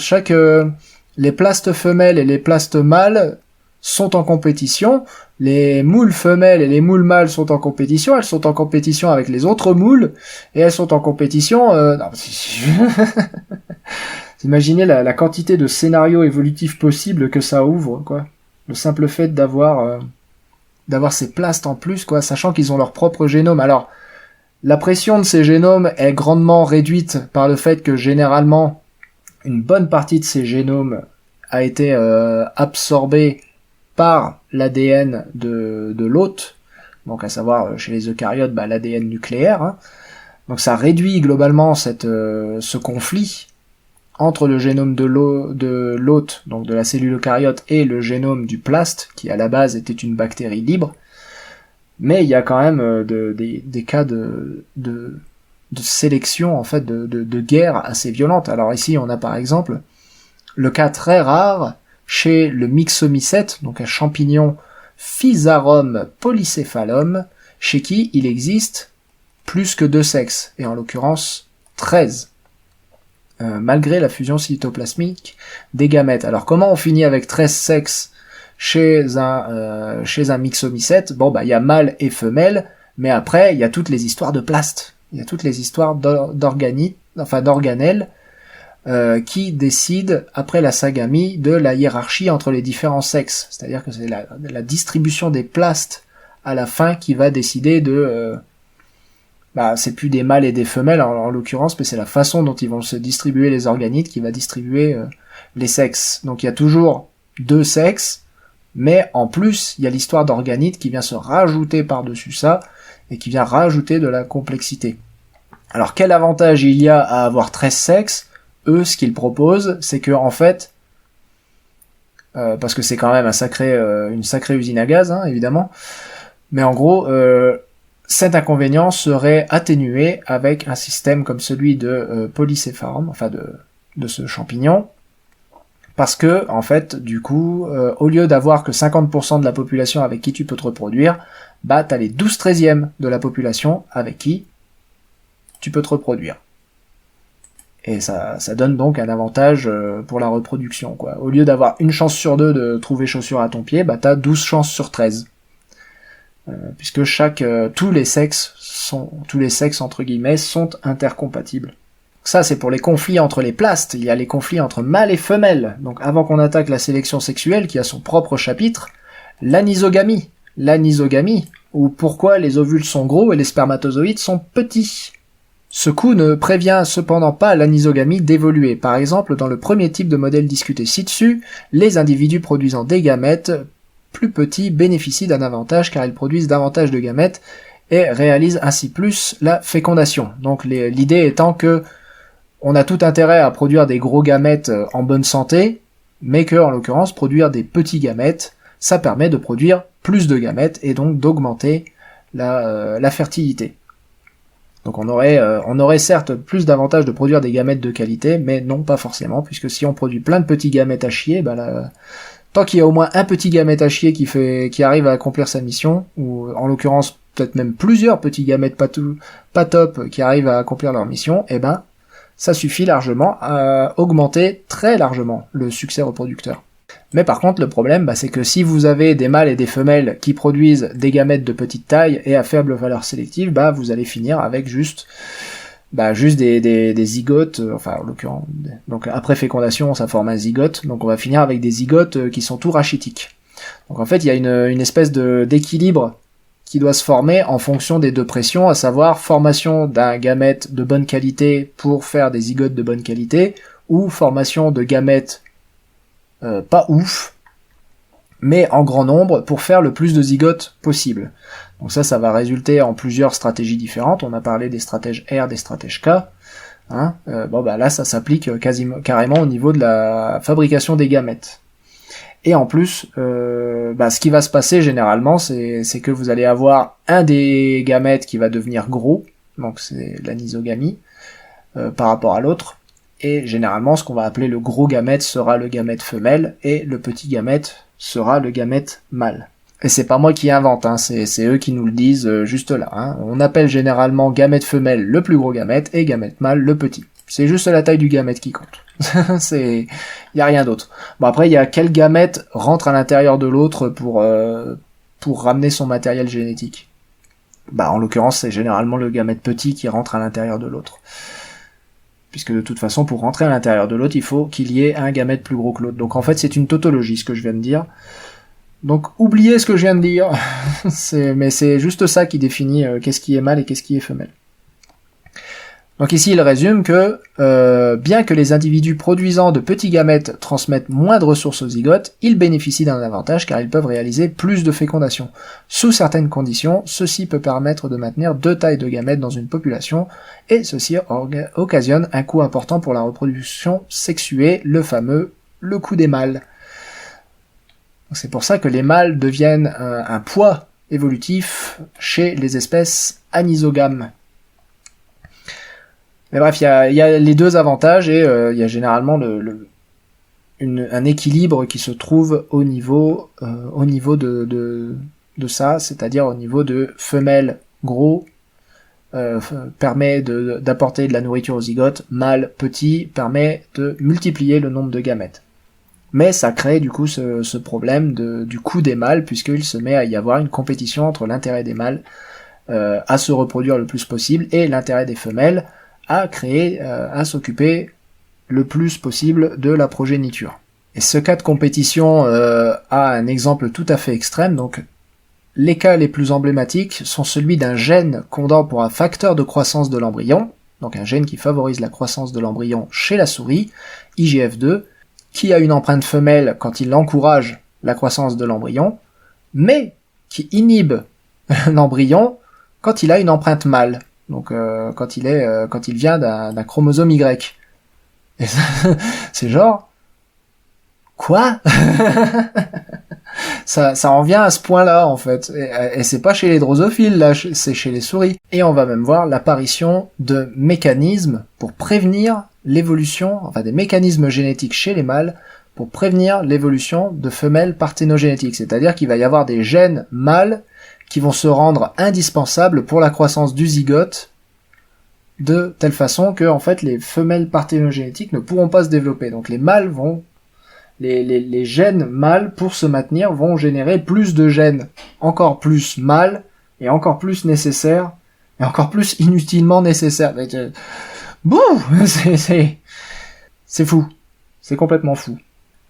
Les plastes femelles et les plastes mâles sont en compétition. Les moules femelles et les moules mâles sont en compétition. Elles sont en compétition avec les autres moules et elles sont en compétition. Non, vous imaginez la quantité de scénarios évolutifs possibles que ça ouvre, quoi. Le simple fait d'avoir ces plastes en plus, quoi, sachant qu'ils ont leur propre génome. Alors, la pression de ces génomes est grandement réduite par le fait que généralement, une bonne partie de ces génomes a été absorbée par l'ADN de l'hôte, donc à savoir chez les eucaryotes, l'ADN nucléaire, hein. Donc ça réduit globalement ce conflit entre le génome de l'hôte, donc de la cellule eucaryote, et le génome du plaste, qui à la base était une bactérie libre. Mais il y a quand même des cas de sélection, en fait, de guerre assez violente. Alors ici, on a par exemple le cas très rare chez le Myxomycète, donc un champignon Physarum polycéphalum, chez qui il existe plus que 2 sexes, et en l'occurrence 13, malgré la fusion cytoplasmique des gamètes. Alors comment on finit avec 13 sexes chez un Myxomycète? Bon, il y a mâle et femelle, mais après, il y a toutes les histoires de plastes. Il y a toutes les histoires d'organelles, qui décident, après la sagamie, de la hiérarchie entre les différents sexes. C'est-à-dire que c'est la distribution des plastes à la fin qui va décider c'est plus des mâles et des femelles en l'occurrence, mais c'est la façon dont ils vont se distribuer les organites qui va distribuer les sexes. Donc il y a toujours 2 sexes, mais en plus, il y a l'histoire d'organites qui vient se rajouter par-dessus ça, et qui vient rajouter de la complexité. Alors quel avantage il y a à avoir 13 sexes? Eux, ce qu'ils proposent, c'est que en fait, parce que c'est quand même une sacrée usine à gaz, hein, évidemment, mais en gros, cet inconvénient serait atténué avec un système comme celui de Polycépharum, enfin de ce champignon, parce que, en fait, du coup, au lieu d'avoir que 50% de la population avec qui tu peux te reproduire, t'as les 12/13e de la population avec qui tu peux te reproduire. Et ça donne donc un avantage pour la reproduction, quoi. Au lieu d'avoir une chance sur 2 de trouver chaussure à ton pied, t'as 12 chances sur 13. Puisque tous les sexes entre guillemets sont intercompatibles. Ça, c'est pour les conflits entre les plastes. Il y a les conflits entre mâles et femelles. Donc avant qu'on attaque la sélection sexuelle, qui a son propre chapitre, l'anisogamie. L'anisogamie, ou pourquoi les ovules sont gros et les spermatozoïdes sont petits. Ce coup ne prévient cependant pas l'anisogamie d'évoluer. Par exemple, dans le premier type de modèle discuté ci-dessus, les individus produisant des gamètes plus petits bénéficient d'un avantage car ils produisent davantage de gamètes et réalisent ainsi plus la fécondation. Donc l'idée étant que on a tout intérêt à produire des gros gamètes en bonne santé, mais que, en l'occurrence, produire des petits gamètes, ça permet de produire plus de gamètes et donc d'augmenter la fertilité. Donc on aurait certes plus d'avantages de produire des gamètes de qualité, mais non pas forcément, puisque si on produit plein de petits gamètes à chier, tant qu'il y a au moins un petit gamète à chier qui arrive à accomplir sa mission, ou en l'occurrence peut-être même plusieurs petits gamètes pas top qui arrivent à accomplir leur mission, ça suffit largement à augmenter très largement le succès reproducteur. Mais par contre, le problème, c'est que si vous avez des mâles et des femelles qui produisent des gamètes de petite taille et à faible valeur sélective, vous allez finir avec juste des zygotes, en l'occurrence, donc après fécondation, ça forme un zygote, donc on va finir avec des zygotes qui sont tout rachitiques. Donc en fait, il y a une espèce d'équilibre qui doit se former en fonction des 2 pressions, à savoir formation d'un gamète de bonne qualité pour faire des zygotes de bonne qualité, ou formation de gamètes pas ouf mais en grand nombre pour faire le plus de zygotes possible. Donc ça va résulter en plusieurs stratégies différentes. On a parlé des stratèges R, des stratèges K. Hein, là, ça s'applique carrément au niveau de la fabrication des gamètes. Et en plus, ce qui va se passer généralement, c'est que vous allez avoir un des gamètes qui va devenir gros, donc c'est l'anisogamie, par rapport à l'autre. Et généralement, ce qu'on va appeler le gros gamète sera le gamète femelle, et le petit gamète sera le gamète mâle. Et c'est pas moi qui invente, hein, c'est eux qui nous le disent juste là. Hein. On appelle généralement gamète femelle le plus gros gamète, et gamète mâle le petit. C'est juste la taille du gamète qui compte. Y a rien d'autre. Bon, après, il y a quel gamète rentre à l'intérieur de l'autre pour ramener son matériel génétique. En l'occurrence, c'est généralement le gamète petit qui rentre à l'intérieur de l'autre. Puisque de toute façon, pour rentrer à l'intérieur de l'autre, il faut qu'il y ait un gamète plus gros que l'autre. Donc en fait, c'est une tautologie, ce que je viens de dire. Donc oubliez ce que je viens de dire. Mais c'est juste ça qui définit qu'est-ce qui est mâle et qu'est-ce qui est femelle. Donc ici, il résume que, bien que les individus produisant de petits gamètes transmettent moins de ressources aux zygotes, ils bénéficient d'un avantage car ils peuvent réaliser plus de fécondation. Sous certaines conditions, ceci peut permettre de maintenir 2 tailles de gamètes dans une population, et ceci occasionne un coût important pour la reproduction sexuée, le fameux le coût des mâles. C'est pour ça que les mâles deviennent un poids évolutif chez les espèces anisogames. Mais bref, il y a les deux avantages et il y a généralement un équilibre qui se trouve au niveau de ça, c'est-à-dire au niveau de femelle gros permet d'apporter de la nourriture aux zygotes, mâle petit permet de multiplier le nombre de gamètes. Mais ça crée du coup ce problème du coût des mâles, puisqu'il se met à y avoir une compétition entre l'intérêt des mâles à se reproduire le plus possible et l'intérêt des femelles à s'occuper le plus possible de la progéniture. Et ce cas de compétition a un exemple tout à fait extrême, donc les cas les plus emblématiques sont celui d'un gène codant pour un facteur de croissance de l'embryon, donc un gène qui favorise la croissance de l'embryon chez la souris, IGF2, qui a une empreinte femelle quand il encourage la croissance de l'embryon, mais qui inhibe l'embryon quand il a une empreinte mâle. Donc quand il vient d'un chromosome Y. Et ça, c'est genre quoi? ça en vient à ce point-là en fait. Et c'est pas chez les drosophiles là, c'est chez les souris. Et on va même voir l'apparition de mécanismes pour prévenir l'évolution, enfin des mécanismes génétiques chez les mâles pour prévenir l'évolution de femelles parthénogénétiques. C'est-à-dire qu'il va y avoir des gènes mâles qui vont se rendre indispensables pour la croissance du zygote de telle façon que en fait les femelles parthénogénétiques ne pourront pas se développer. Donc les mâles les gènes mâles pour se maintenir vont générer plus de gènes encore plus mâles et encore plus nécessaires et encore plus inutilement nécessaires. C'est fou, c'est complètement fou.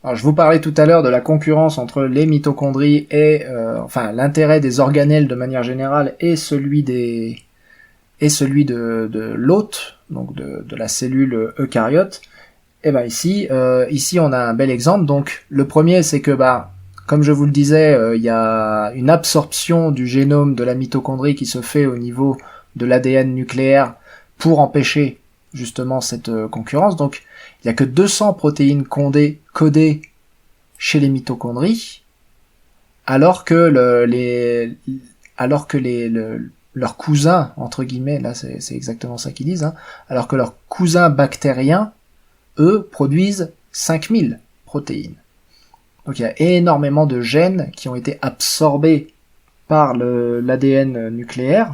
Alors, je vous parlais tout à l'heure de la concurrence entre les mitochondries et l'intérêt des organelles de manière générale et celui de l'hôte, donc de la cellule eucaryote. Et ici on a un bel exemple. Donc le premier, c'est que comme je vous le disais, il y a une absorption du génome de la mitochondrie qui se fait au niveau de l'ADN nucléaire pour empêcher justement cette concurrence. Donc il y a que 200 protéines codées chez les mitochondries, alors que leurs cousins, entre guillemets, là c'est exactement ça qu'ils disent, hein, alors que leurs cousins bactériens, eux, produisent 5000 protéines. Donc il y a énormément de gènes qui ont été absorbés par l'ADN nucléaire.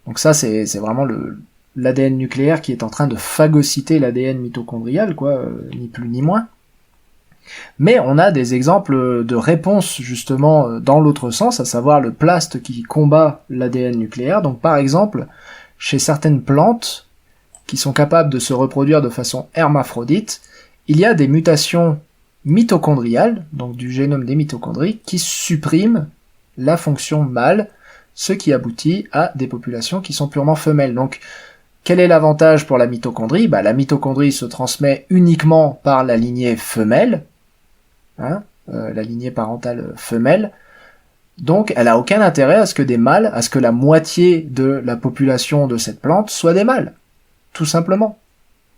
Donc ça c'est vraiment l'ADN nucléaire qui est en train de phagocyter l'ADN mitochondrial, ni plus ni moins. Mais on a des exemples de réponses justement dans l'autre sens, à savoir le plast qui combat l'ADN nucléaire. Donc par exemple, chez certaines plantes qui sont capables de se reproduire de façon hermaphrodite, il y a des mutations mitochondriales, donc du génome des mitochondries, qui suppriment la fonction mâle, ce qui aboutit à des populations qui sont purement femelles. Donc quel est l'avantage pour la mitochondrie ? La mitochondrie se transmet uniquement par la lignée femelle, hein, la lignée parentale femelle. Donc elle a aucun intérêt à ce que des mâles, à ce que la moitié de la population de cette plante soit des mâles, tout simplement.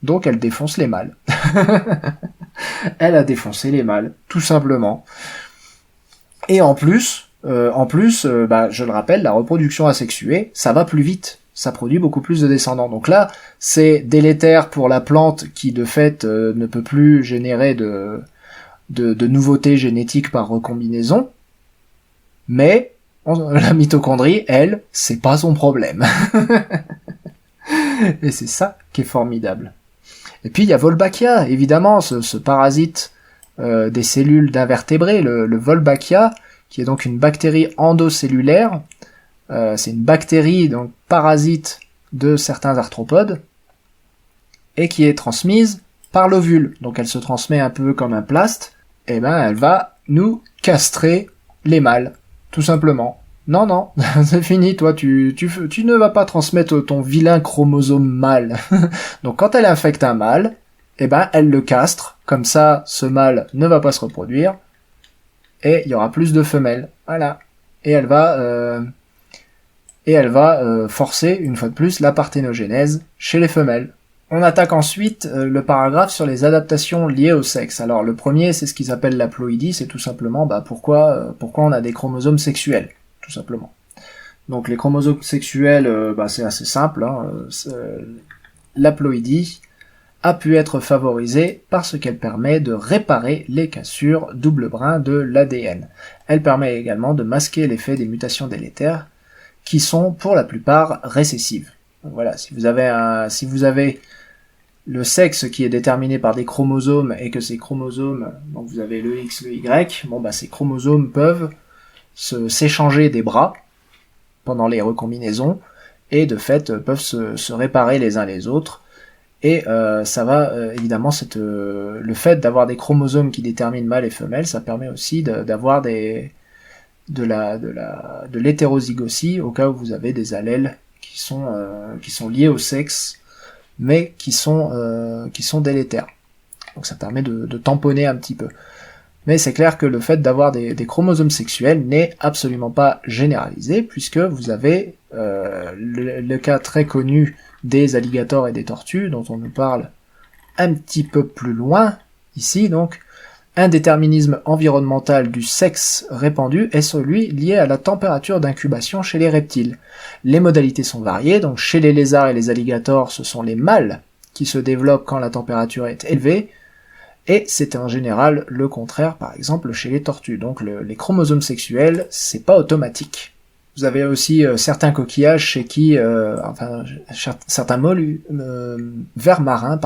Donc elle défonce les mâles. Elle a défoncé les mâles, tout simplement. Et en plus, je le rappelle, la reproduction asexuée, ça va plus vite. Ça produit beaucoup plus de descendants. Donc là, c'est délétère pour la plante qui, de fait, ne peut plus générer de nouveautés génétiques par recombinaison. Mais la mitochondrie, elle, c'est pas son problème. Et c'est ça qui est formidable. Et puis il y a Wolbachia, évidemment, ce parasite des cellules d'invertébrés, le Wolbachia, qui est donc une bactérie endocellulaire. C'est une bactérie, donc parasite de certains arthropodes, et qui est transmise par l'ovule. Donc elle se transmet un peu comme un plast, et elle va nous castrer les mâles, tout simplement. Non, c'est fini, toi, tu ne vas pas transmettre ton vilain chromosome mâle. Donc quand elle infecte un mâle, elle le castre, comme ça, ce mâle ne va pas se reproduire, et il y aura plus de femelles. Voilà. Et elle va forcer, une fois de plus, la parthénogénèse chez les femelles. On attaque ensuite le paragraphe sur les adaptations liées au sexe. Alors le premier, c'est ce qu'ils appellent l'haploïdie, c'est tout simplement pourquoi on a des chromosomes sexuels, tout simplement. Donc les chromosomes sexuels, c'est assez simple. L'haploïdie a pu être favorisée parce qu'elle permet de réparer les cassures double brin de l'ADN. Elle permet également de masquer l'effet des mutations délétères qui sont pour la plupart récessives. Donc voilà, si vous avez le sexe qui est déterminé par des chromosomes et que ces chromosomes, donc vous avez le X, le Y, ces chromosomes peuvent s'échanger des bras pendant les recombinaisons et de fait peuvent se réparer les uns les autres. Et ça va évidemment le fait d'avoir des chromosomes qui déterminent mâle et femelle, ça permet aussi d'avoir de l'hétérozygosie au cas où vous avez des allèles qui sont liés au sexe mais qui sont délétères. Donc ça permet de tamponner un petit peu. Mais c'est clair que le fait d'avoir des chromosomes sexuels n'est absolument pas généralisé, puisque vous avez le cas très connu des alligators et des tortues, dont on nous parle un petit peu plus loin, ici donc. Un déterminisme environnemental du sexe répandu est celui lié à la température d'incubation chez les reptiles. Les modalités sont variées, donc chez les lézards et les alligators, ce sont les mâles qui se développent quand la température est élevée, et c'est en général le contraire, par exemple, chez les tortues. Donc les chromosomes sexuels, c'est pas automatique. Vous avez aussi certains coquillages chez qui, certains vers marins,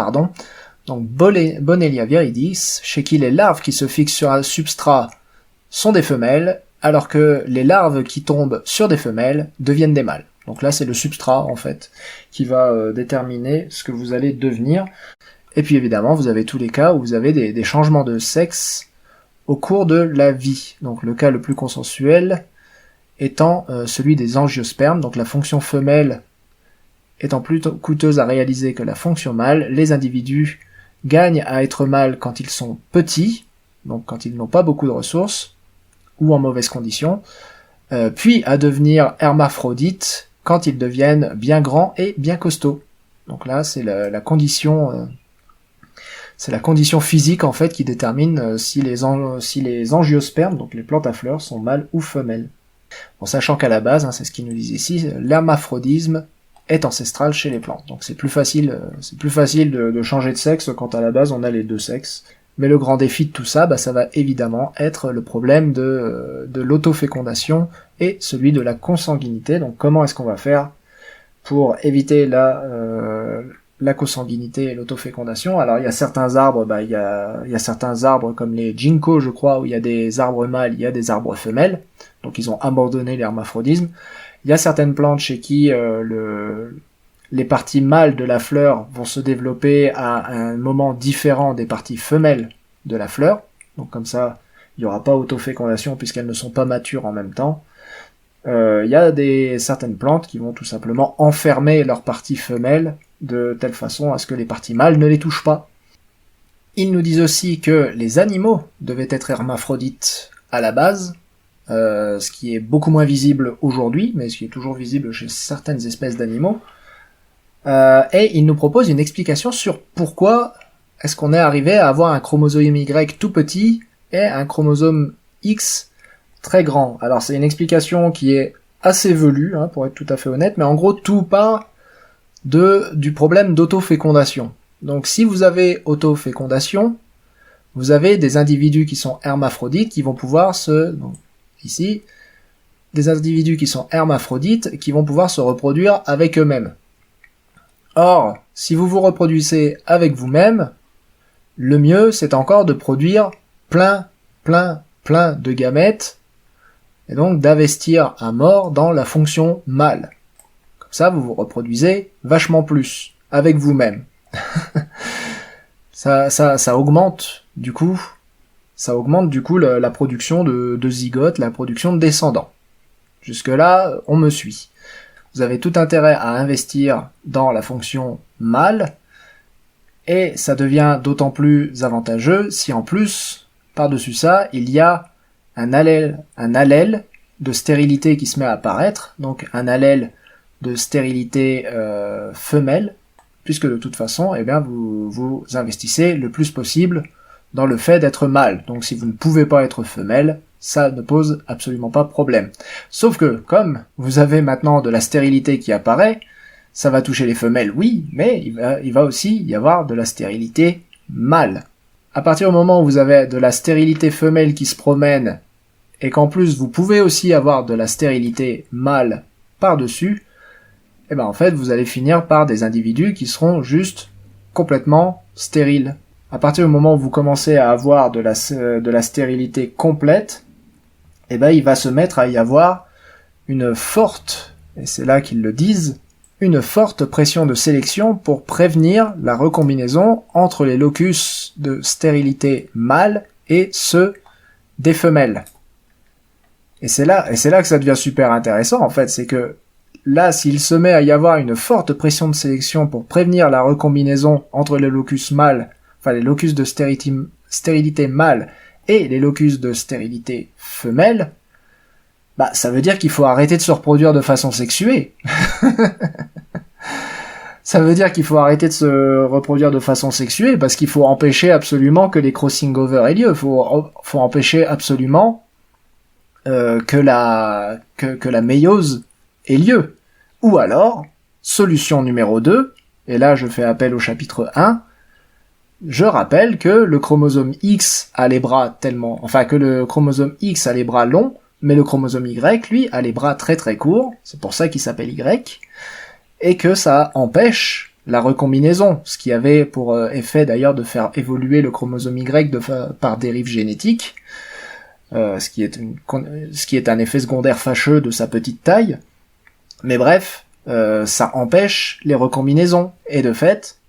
donc Bonellia viridis, chez qui les larves qui se fixent sur un substrat sont des femelles, alors que les larves qui tombent sur des femelles deviennent des mâles. Donc là, c'est le substrat, en fait, qui va déterminer ce que vous allez devenir. Et puis évidemment, vous avez tous les cas où vous avez des changements de sexe au cours de la vie. Donc le cas le plus consensuel étant celui des angiospermes, donc la fonction femelle étant plus coûteuse à réaliser que la fonction mâle, les individus gagnent à être mâles quand ils sont petits, donc quand ils n'ont pas beaucoup de ressources, ou en mauvaise condition, puis à devenir hermaphrodites quand ils deviennent bien grands et bien costauds. Donc là, c'est la condition physique en fait qui détermine si les angiospermes, donc les plantes à fleurs, sont mâles ou femelles. En sachant qu'à la base, c'est ce qu'ils nous disent ici, l'hermaphrodisme est ancestral chez les plantes. Donc c'est plus facile de changer de sexe quand à la base on a les deux sexes. Mais le grand défi de tout ça, ça va évidemment être le problème de l'autofécondation et celui de la consanguinité. Donc comment est-ce qu'on va faire pour éviter la consanguinité et l'autofécondation? Alors il y a certains arbres, il y a certains arbres comme les ginkgos, je crois, où il y a des arbres mâles, il y a des arbres femelles. Donc ils ont abandonné l'hermaphrodisme. Il y a certaines plantes chez qui les parties mâles de la fleur vont se développer à un moment différent des parties femelles de la fleur. Donc comme ça, il n'y aura pas autofécondation puisqu'elles ne sont pas matures en même temps. Il y a certaines plantes qui vont tout simplement enfermer leurs parties femelles de telle façon à ce que les parties mâles ne les touchent pas. Ils nous disent aussi que les animaux devaient être hermaphrodites à la base, ce qui est beaucoup moins visible aujourd'hui, mais ce qui est toujours visible chez certaines espèces d'animaux. Et ils nous proposent une explication sur pourquoi est-ce qu'on est arrivé à avoir un chromosome Y tout petit et un chromosome X très grand. Alors c'est une explication qui est assez velue, hein, pour être tout à fait honnête, mais en gros tout part du problème d'autofécondation. Donc si vous avez autofécondation, vous avez des individus qui sont hermaphrodites qui vont pouvoir ici, des individus qui sont hermaphrodites qui vont pouvoir se reproduire avec eux-mêmes. Or, si vous vous reproduisez avec vous-même, le mieux c'est encore de produire plein de gamètes, et donc d'investir à mort dans la fonction mâle. Comme ça, vous vous reproduisez vachement plus avec vous-même. ça augmente du coup la production de zygotes, la production de descendants. Jusque là, on me suit. Vous avez tout intérêt à investir dans la fonction mâle, et ça devient d'autant plus avantageux si en plus, par-dessus ça, il y a un allèle de stérilité qui se met à apparaître, donc un allèle de stérilité femelle, puisque de toute façon, vous investissez le plus possible dans le fait d'être mâle. Donc si vous ne pouvez pas être femelle, ça ne pose absolument pas problème. Sauf que, comme vous avez maintenant de la stérilité qui apparaît, ça va toucher les femelles, oui, mais il va aussi y avoir de la stérilité mâle. À partir du moment où vous avez de la stérilité femelle qui se promène, et qu'en plus vous pouvez aussi avoir de la stérilité mâle par-dessus, en fait vous allez finir par des individus qui seront juste complètement stériles. À partir du moment où vous commencez à avoir de la stérilité complète, il va se mettre à y avoir une forte, et c'est là qu'ils le disent, une forte pression de sélection pour prévenir la recombinaison entre les locus de stérilité mâle et ceux des femelles. Et c'est là que ça devient super intéressant, en fait, c'est que là, s'il se met à y avoir une forte pression de sélection pour prévenir la recombinaison entre les locus mâles, enfin les locus de stérilité mâle et les locus de stérilité femelle, ça veut dire qu'il faut arrêter de se reproduire de façon sexuée. Ça veut dire qu'il faut arrêter de se reproduire de façon sexuée, parce qu'il faut empêcher absolument que les crossing over aient lieu. Faut empêcher absolument que la méiose ait lieu. Ou alors, solution numéro 2, et là je fais appel au chapitre 1, je rappelle que le chromosome X a les bras que le chromosome X a les bras longs, mais le chromosome Y, lui, a les bras très très courts, c'est pour ça qu'il s'appelle Y, et que ça empêche la recombinaison, ce qui avait pour effet d'ailleurs de faire évoluer le chromosome Y par dérive génétique, ce qui est un effet secondaire fâcheux de sa petite taille, mais bref, ça empêche les recombinaisons, et de fait,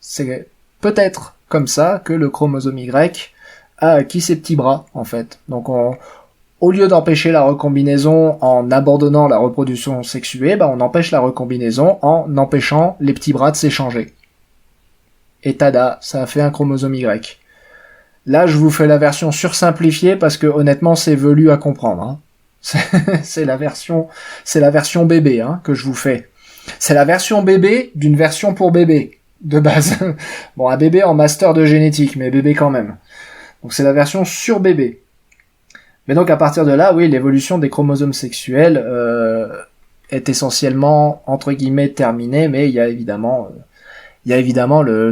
c'est peut-être comme ça que le chromosome Y a acquis ses petits bras, en fait. Donc au lieu d'empêcher la recombinaison en abandonnant la reproduction sexuée, on empêche la recombinaison en empêchant les petits bras de s'échanger. Et tada, ça a fait un chromosome Y. Là, je vous fais la version sursimplifiée parce que honnêtement, c'est velu à comprendre. Hein. C'est la version bébé que je vous fais. C'est la version bébé d'une version pour bébé, de base. Bon, un bébé en master de génétique, mais bébé quand même. Donc c'est la version sur bébé. Mais donc à partir de là, oui, l'évolution des chromosomes sexuels est essentiellement, entre guillemets, terminée, mais il y a évidemment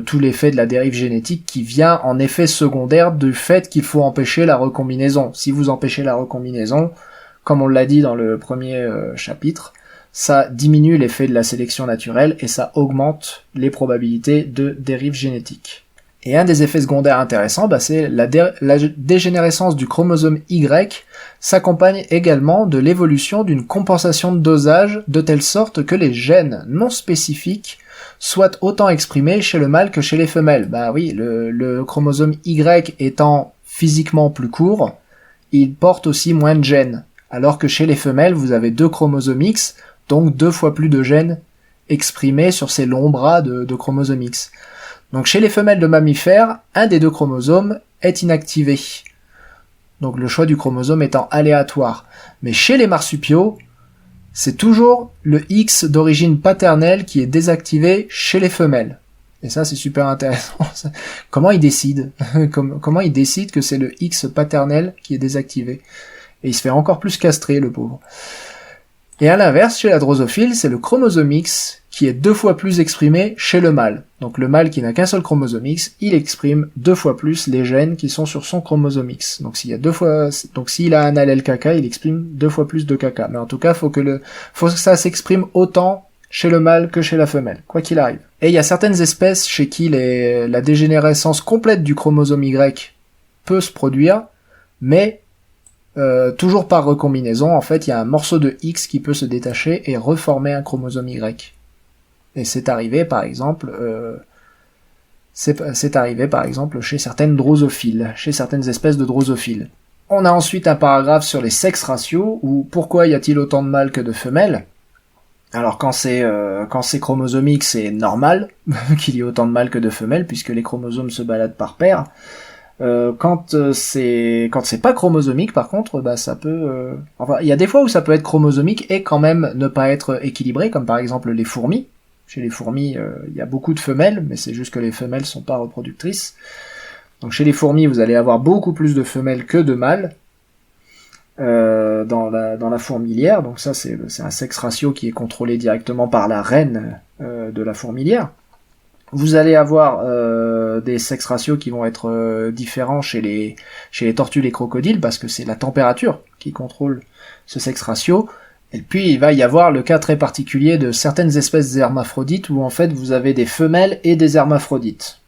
tout l'effet de la dérive génétique qui vient en effet secondaire du fait qu'il faut empêcher la recombinaison. Si vous empêchez la recombinaison, comme on l'a dit dans le premier chapitre, ça diminue l'effet de la sélection naturelle et ça augmente les probabilités de dérive génétique. Et un des effets secondaires intéressants, c'est la dégénérescence du chromosome Y s'accompagne également de l'évolution d'une compensation de dosage de telle sorte que les gènes non spécifiques soient autant exprimés chez le mâle que chez les femelles. Oui, le chromosome Y étant physiquement plus court, il porte aussi moins de gènes. Alors que chez les femelles, vous avez 2 chromosomes X, donc 2 fois plus de gènes exprimés sur ces longs bras de chromosomes X. Donc chez les femelles de mammifères, un des deux chromosomes est inactivé. Donc le choix du chromosome étant aléatoire. Mais chez les marsupiaux, c'est toujours le X d'origine paternelle qui est désactivé chez les femelles. Et ça, c'est super intéressant. Comment ils décident Comment ils décident que c'est le X paternel qui est désactivé? Et il se fait encore plus castrer, le pauvre. Et à l'inverse, chez la drosophile, c'est le chromosome X qui est 2 fois plus exprimé chez le mâle. Donc le mâle qui n'a qu'un seul chromosome X, il exprime 2 fois plus les gènes qui sont sur son chromosome X. Donc s'il a un allèle caca, il exprime 2 fois plus de caca. Mais en tout cas, faut que ça s'exprime autant chez le mâle que chez la femelle, quoi qu'il arrive. Et il y a certaines espèces chez qui la dégénérescence complète du chromosome Y peut se produire, mais toujours par recombinaison, en fait, il y a un morceau de X qui peut se détacher et reformer un chromosome Y. Et c'est arrivé, par exemple, chez certaines drosophiles, chez certaines espèces de drosophiles. On a ensuite un paragraphe sur les sex ratios, ou pourquoi y a-t-il autant de mâles que de femelles. Alors quand c'est chromosomique, c'est normal qu'il y ait autant de mâles que de femelles, puisque les chromosomes se baladent par paire. Quand c'est pas chromosomique, par contre, bah ça peut, il y a des fois où ça peut être chromosomique et quand même ne pas être équilibré, comme par exemple les fourmis. Chez les fourmis, il y a beaucoup de femelles, mais c'est juste que les femelles sont pas reproductrices. Donc chez les fourmis, vous allez avoir beaucoup plus de femelles que de mâles dans la fourmilière. Donc ça, c'est un sex ratio qui est contrôlé directement par la reine de la fourmilière. Vous allez avoir des sex ratios qui vont être différents chez les tortues, les crocodiles, parce que c'est la température qui contrôle ce sex ratio. Et puis il va y avoir le cas très particulier de certaines espèces d'hermaphrodites où en fait vous avez des femelles et des hermaphrodites.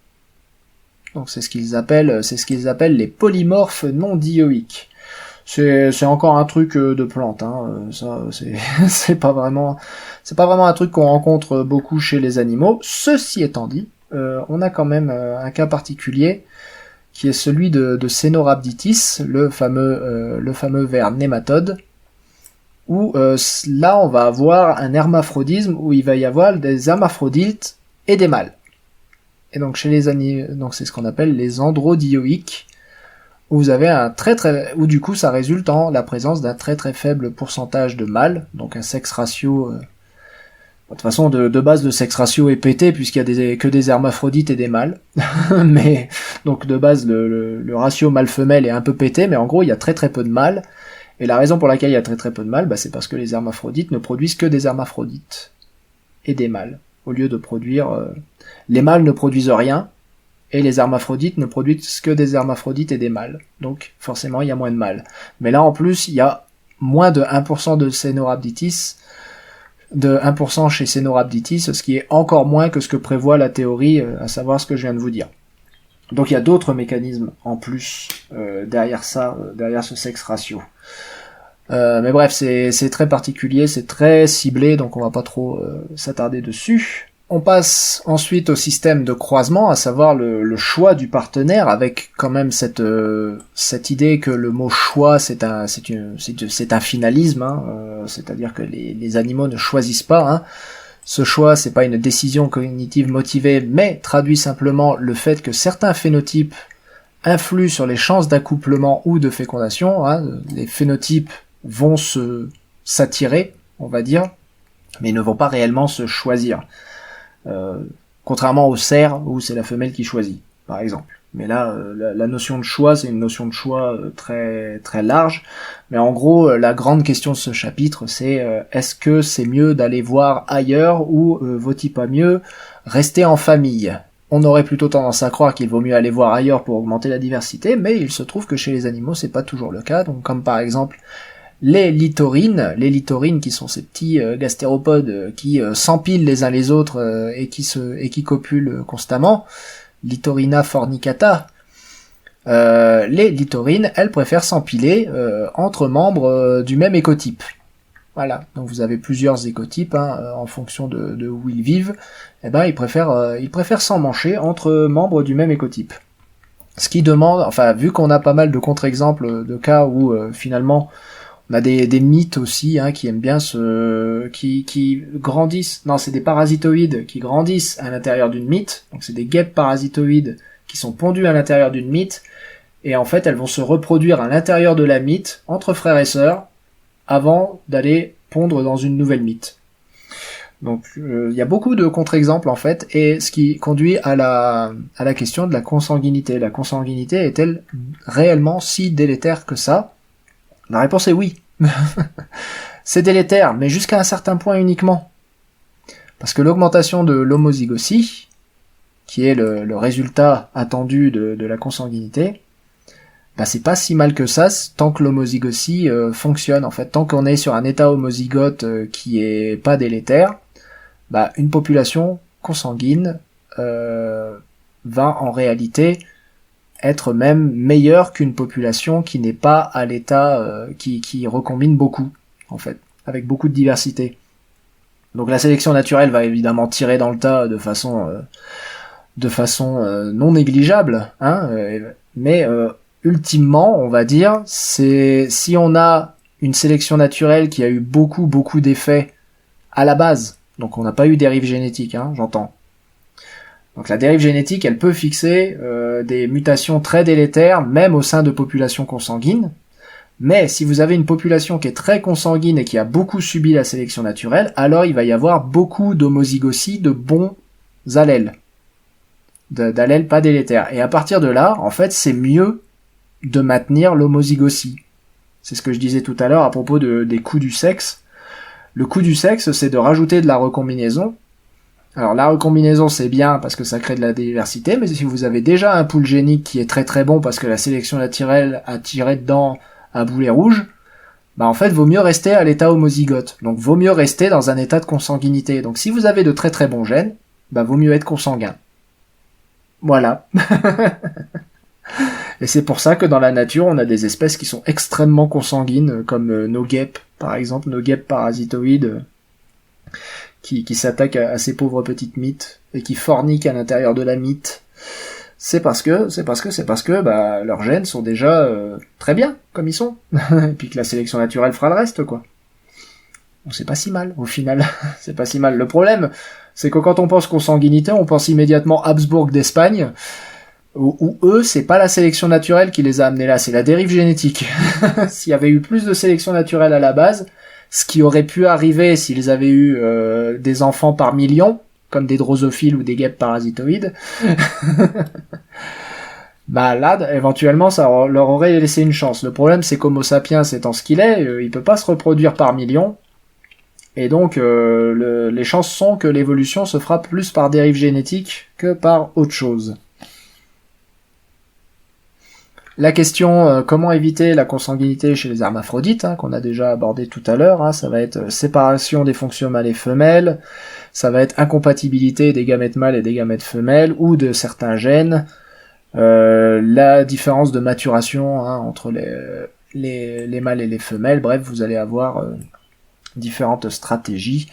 Donc c'est ce qu'ils appellent les polymorphes non dioïques. C'est encore un truc de plante, hein. Ça c'est pas vraiment un truc qu'on rencontre beaucoup chez les animaux. Ceci étant dit, on a quand même un cas particulier qui est celui de Caenorhabditis, le fameux ver nématode, où là on va avoir un hermaphrodisme où il va y avoir des hermaphrodites et des mâles. Et donc chez les animaux, donc c'est ce qu'on appelle les androdioïques, où vous avez où du coup ça résulte en la présence d'un très très faible pourcentage de mâles, donc un sex ratio. De toute façon, de base, le sex ratio est pété puisqu'il y a que des hermaphrodites et des mâles. Mais donc de base, le ratio mâle-femelle est un peu pété, mais en gros, il y a très très peu de mâles. Et la raison pour laquelle il y a très très peu de mâles, bah, c'est parce que les hermaphrodites ne produisent que des hermaphrodites et des mâles. Au lieu de produire... les mâles ne produisent rien, et les hermaphrodites ne produisent que des hermaphrodites et des mâles. Donc forcément, il y a moins de mâles. Mais là, en plus, il y a moins de 1% de Caenorhabditis, de 1% chez Caenorhabditis, ce qui est encore moins que ce que prévoit la théorie, à savoir ce que je viens de vous dire. Donc il y a d'autres mécanismes en plus derrière ça, derrière ce sex ratio. Mais bref, c'est très particulier, c'est très ciblé, donc on va pas trop s'attarder dessus. On passe ensuite au système de croisement, à savoir le choix du partenaire, avec quand même cette idée que le mot choix c'est un finalisme, hein, c'est-à-dire que les animaux ne choisissent pas. Hein. Ce choix, c'est pas une décision cognitive motivée, mais traduit simplement le fait que certains phénotypes influent sur les chances d'accouplement ou de fécondation. Hein. Les phénotypes vont s'attirer, on va dire, mais ne vont pas réellement se choisir. Contrairement au cerf où c'est la femelle qui choisit, par exemple. Mais là, la notion de choix, c'est une notion de choix très très large. Mais en gros, la grande question de ce chapitre, c'est est-ce que c'est mieux d'aller voir ailleurs ou vaut-il pas mieux rester en famille? On aurait plutôt tendance à croire qu'il vaut mieux aller voir ailleurs pour augmenter la diversité, mais il se trouve que chez les animaux, c'est pas toujours le cas. Donc, comme par exemple les littorines qui sont ces petits gastéropodes qui s'empilent les uns les autres et qui copulent constamment, Littorina fornicata. Les littorines, elles préfèrent s'empiler entre membres du même écotype. Voilà, donc vous avez plusieurs écotypes en fonction de où ils vivent. Eh ben ils préfèrent s'emmancher entre membres du même écotype. Ce qui demande, enfin vu qu'on a pas mal de contre-exemples de cas où finalement On a des mythes aussi, hein, qui aiment bien qui grandissent. Non, c'est des parasitoïdes qui grandissent à l'intérieur d'une mythe. Donc c'est des guêpes parasitoïdes qui sont pondues à l'intérieur d'une mythe. Et en fait, elles vont se reproduire à l'intérieur de la mythe, entre frères et sœurs, avant d'aller pondre dans une nouvelle mythe. Donc il y a beaucoup de contre-exemples en fait, et ce qui conduit à la question de la consanguinité. La consanguinité est-elle réellement si délétère que ça? La réponse est oui. C'est délétère, mais jusqu'à un certain point uniquement. Parce que l'augmentation de l'homozygosie, qui est le résultat attendu de la consanguinité, bah c'est pas si mal que ça tant que l'homozygosie fonctionne. En fait, tant qu'on est sur un état homozygote qui est pas délétère, bah une population consanguine va en réalité être même meilleure qu'une population qui n'est pas à l'état qui recombine beaucoup, en fait, avec beaucoup de diversité. Donc la sélection naturelle va évidemment tirer dans le tas de façon non négligeable, hein, mais ultimement, on va dire, c'est si on a une sélection naturelle qui a eu beaucoup d'effets à la base, donc on n'a pas eu dérive génétique, hein, j'entends. Donc la dérive génétique, elle peut fixer des mutations très délétères, même au sein de populations consanguines. Mais si vous avez une population qui est très consanguine et qui a beaucoup subi la sélection naturelle, alors il va y avoir beaucoup d'homozygosie de bons allèles, d'allèles pas délétères. Et à partir de là, en fait, c'est mieux de maintenir l'homozygosie. C'est ce que je disais tout à l'heure à propos des coûts du sexe. Le coût du sexe, c'est de rajouter de la recombinaison. Alors la recombinaison c'est bien parce que ça crée de la diversité, mais si vous avez déjà un pool génique qui est très bon parce que la sélection naturelle a tiré dedans un boulet rouge, bah en fait vaut mieux rester à l'état homozygote. Donc vaut mieux rester dans un état de consanguinité. Donc si vous avez de très bons gènes, bah vaut mieux être consanguin. Voilà. Et c'est pour ça que dans la nature on a des espèces qui sont extrêmement consanguines, comme nos guêpes par exemple, nos guêpes parasitoïdes qui s'attaquent à ces pauvres petites mythes et qui forniquent à l'intérieur de la mythe. C'est parce que bah leurs gènes sont déjà très bien comme ils sont, et puis que la sélection naturelle fera le reste, quoi. Donc c'est pas si mal au final. C'est pas si mal. Le problème, c'est que quand on pense consanguinité, on pense immédiatement Habsbourg d'Espagne, où eux, c'est pas la sélection naturelle qui les a amenés là, c'est la dérive génétique. S'il y avait eu plus de sélection naturelle à la base, ce qui aurait pu arriver s'ils avaient eu des enfants par million, comme des drosophiles ou des guêpes parasitoïdes, bah là, éventuellement, ça leur aurait laissé une chance. Le problème, c'est qu'Homo sapiens étant ce qu'il est, il peut pas se reproduire par million, et donc les chances sont que l'évolution se fera plus par dérive génétique que par autre chose. La question comment éviter la consanguinité chez les hermaphrodites, hein, qu'on a déjà abordé tout à l'heure, hein, ça va être séparation des fonctions mâles et femelles, ça va être incompatibilité des gamètes mâles et des gamètes femelles, ou de certains gènes, la différence de maturation, hein, entre les mâles et les femelles, bref, vous allez avoir différentes stratégies.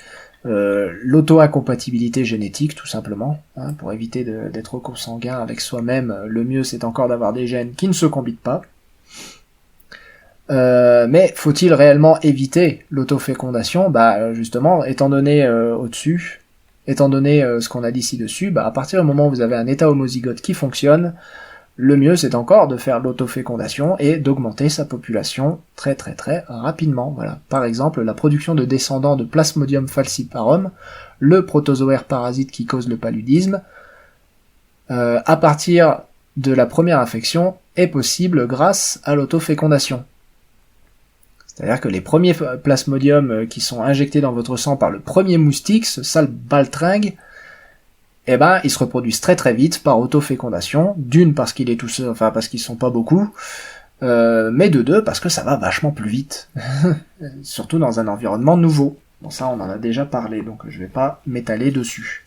L'auto-incompatibilité génétique, tout simplement, hein, pour éviter d'être consanguin avec soi-même. Le mieux, c'est encore d'avoir des gènes qui ne se combinent pas. Mais faut-il réellement éviter l'autofécondation? Bah justement, étant donné au-dessus, étant donné ce qu'on a dit ci-dessus, bah à partir du moment où vous avez un état homozygote qui fonctionne, le mieux c'est encore de faire l'autofécondation et d'augmenter sa population très rapidement. Voilà. Par exemple, la production de descendants de Plasmodium falciparum, le protozoaire parasite qui cause le paludisme, à partir de la première infection, est possible grâce à l'autofécondation. C'est-à-dire que les premiers plasmodiums qui sont injectés dans votre sang par le premier moustique, ce sale baltringue, eh ben, ils se reproduisent très vite par autofécondation, d'une parce qu'il est tout seul, enfin parce qu'ils sont pas beaucoup, mais de deux parce que ça va vachement plus vite, surtout dans un environnement nouveau. Bon, ça on en a déjà parlé, donc je vais pas m'étaler dessus.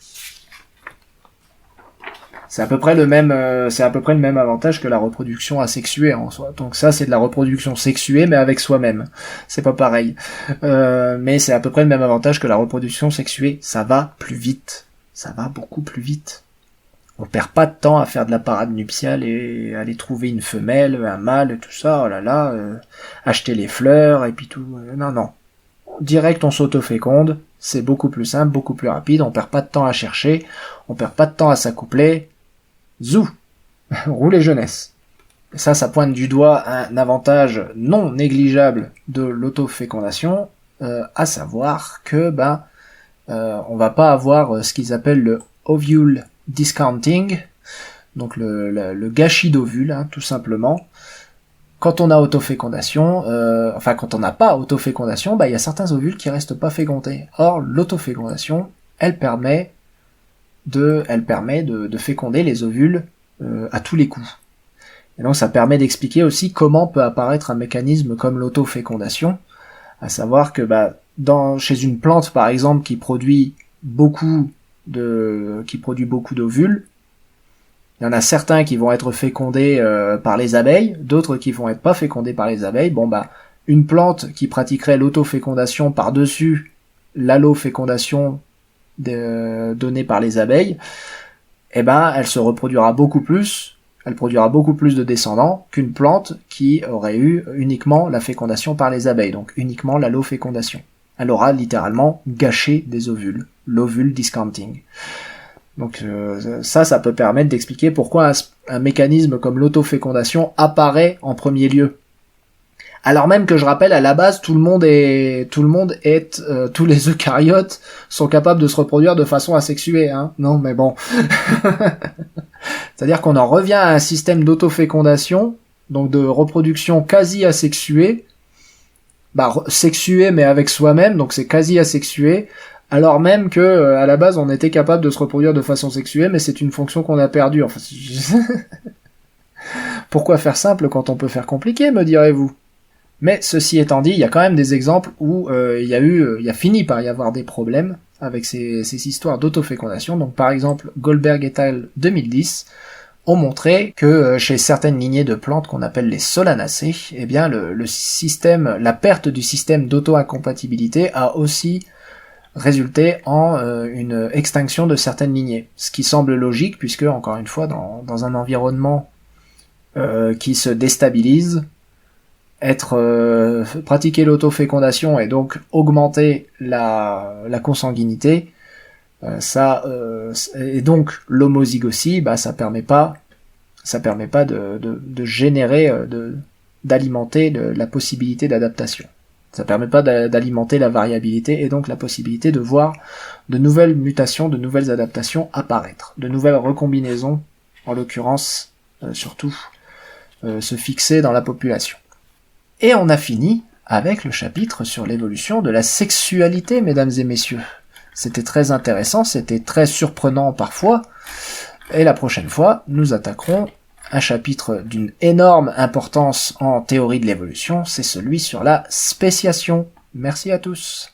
C'est à peu près le même avantage que la reproduction asexuée en soi. Donc ça c'est de la reproduction sexuée mais avec soi-même. C'est pas pareil, mais c'est à peu près le même avantage que la reproduction sexuée. Ça va plus vite. Ça va beaucoup plus vite. On perd pas de temps à faire de la parade nuptiale et aller trouver une femelle, un mâle, tout ça, oh là là, acheter les fleurs et puis tout. Non, non. Direct, on s'auto-féconde, c'est beaucoup plus simple, beaucoup plus rapide, on perd pas de temps à chercher, on perd pas de temps à s'accoupler. Zou. Roulez jeunesse. Ça pointe du doigt un avantage non négligeable de l'autofécondation, à savoir que on va pas avoir ce qu'ils appellent le ovule discounting, donc le gâchis d'ovules, hein, tout simplement. Quand on a autofécondation, quand on n'a pas autofécondation, il y a certains ovules qui restent pas fécondés. Or, l'autofécondation, elle permet de féconder les ovules à tous les coups. Et donc ça permet d'expliquer aussi comment peut apparaître un mécanisme comme l'autofécondation, à savoir que chez une plante par exemple qui produit beaucoup d'ovules, il y en a certains qui vont être fécondés par les abeilles, d'autres qui vont être pas fécondés par les abeilles. Une plante qui pratiquerait l'autofécondation par-dessus l'allofécondation donnée par les abeilles, elle se reproduira beaucoup plus. Elle produira beaucoup plus de descendants qu'une plante qui aurait eu uniquement la fécondation par les abeilles, donc uniquement l'allofécondation. Elle aura littéralement gâché des ovules, l'ovule discounting. Donc ça peut permettre d'expliquer pourquoi un mécanisme comme l'autofécondation apparaît en premier lieu. Alors même que je rappelle, à la base, tous les eucaryotes sont capables de se reproduire de façon asexuée, hein. Non, mais bon. C'est-à-dire qu'on en revient à un système d'autofécondation, donc de reproduction quasi asexuée, sexuée mais avec soi-même, donc c'est quasi asexué, alors même que à la base on était capable de se reproduire de façon sexuée, mais c'est une fonction qu'on a perdue. Enfin, pourquoi faire simple quand on peut faire compliqué, me direz-vous? Mais ceci étant dit, il y a quand même des exemples où il a fini par y avoir des problèmes avec ces histoires d'autofécondation. Donc par exemple, Goldberg et al. 2010 ont montré que chez certaines lignées de plantes qu'on appelle les solanacées, la perte du système d'auto-incompatibilité a aussi résulté en une extinction de certaines lignées. Ce qui semble logique puisque, encore une fois, dans un environnement qui se déstabilise, pratiquer l'autofécondation et donc augmenter la consanguinité, et donc l'homozygosie, ça permet pas de générer, d'alimenter la possibilité d'adaptation. Ça permet pas d'alimenter la variabilité et donc la possibilité de voir de nouvelles mutations, de nouvelles adaptations apparaître, de nouvelles recombinaisons, en l'occurrence surtout se fixer dans la population. Et on a fini avec le chapitre sur l'évolution de la sexualité, mesdames et messieurs. C'était très intéressant, c'était très surprenant parfois, et la prochaine fois, nous attaquerons un chapitre d'une énorme importance en théorie de l'évolution, c'est celui sur la spéciation. Merci à tous.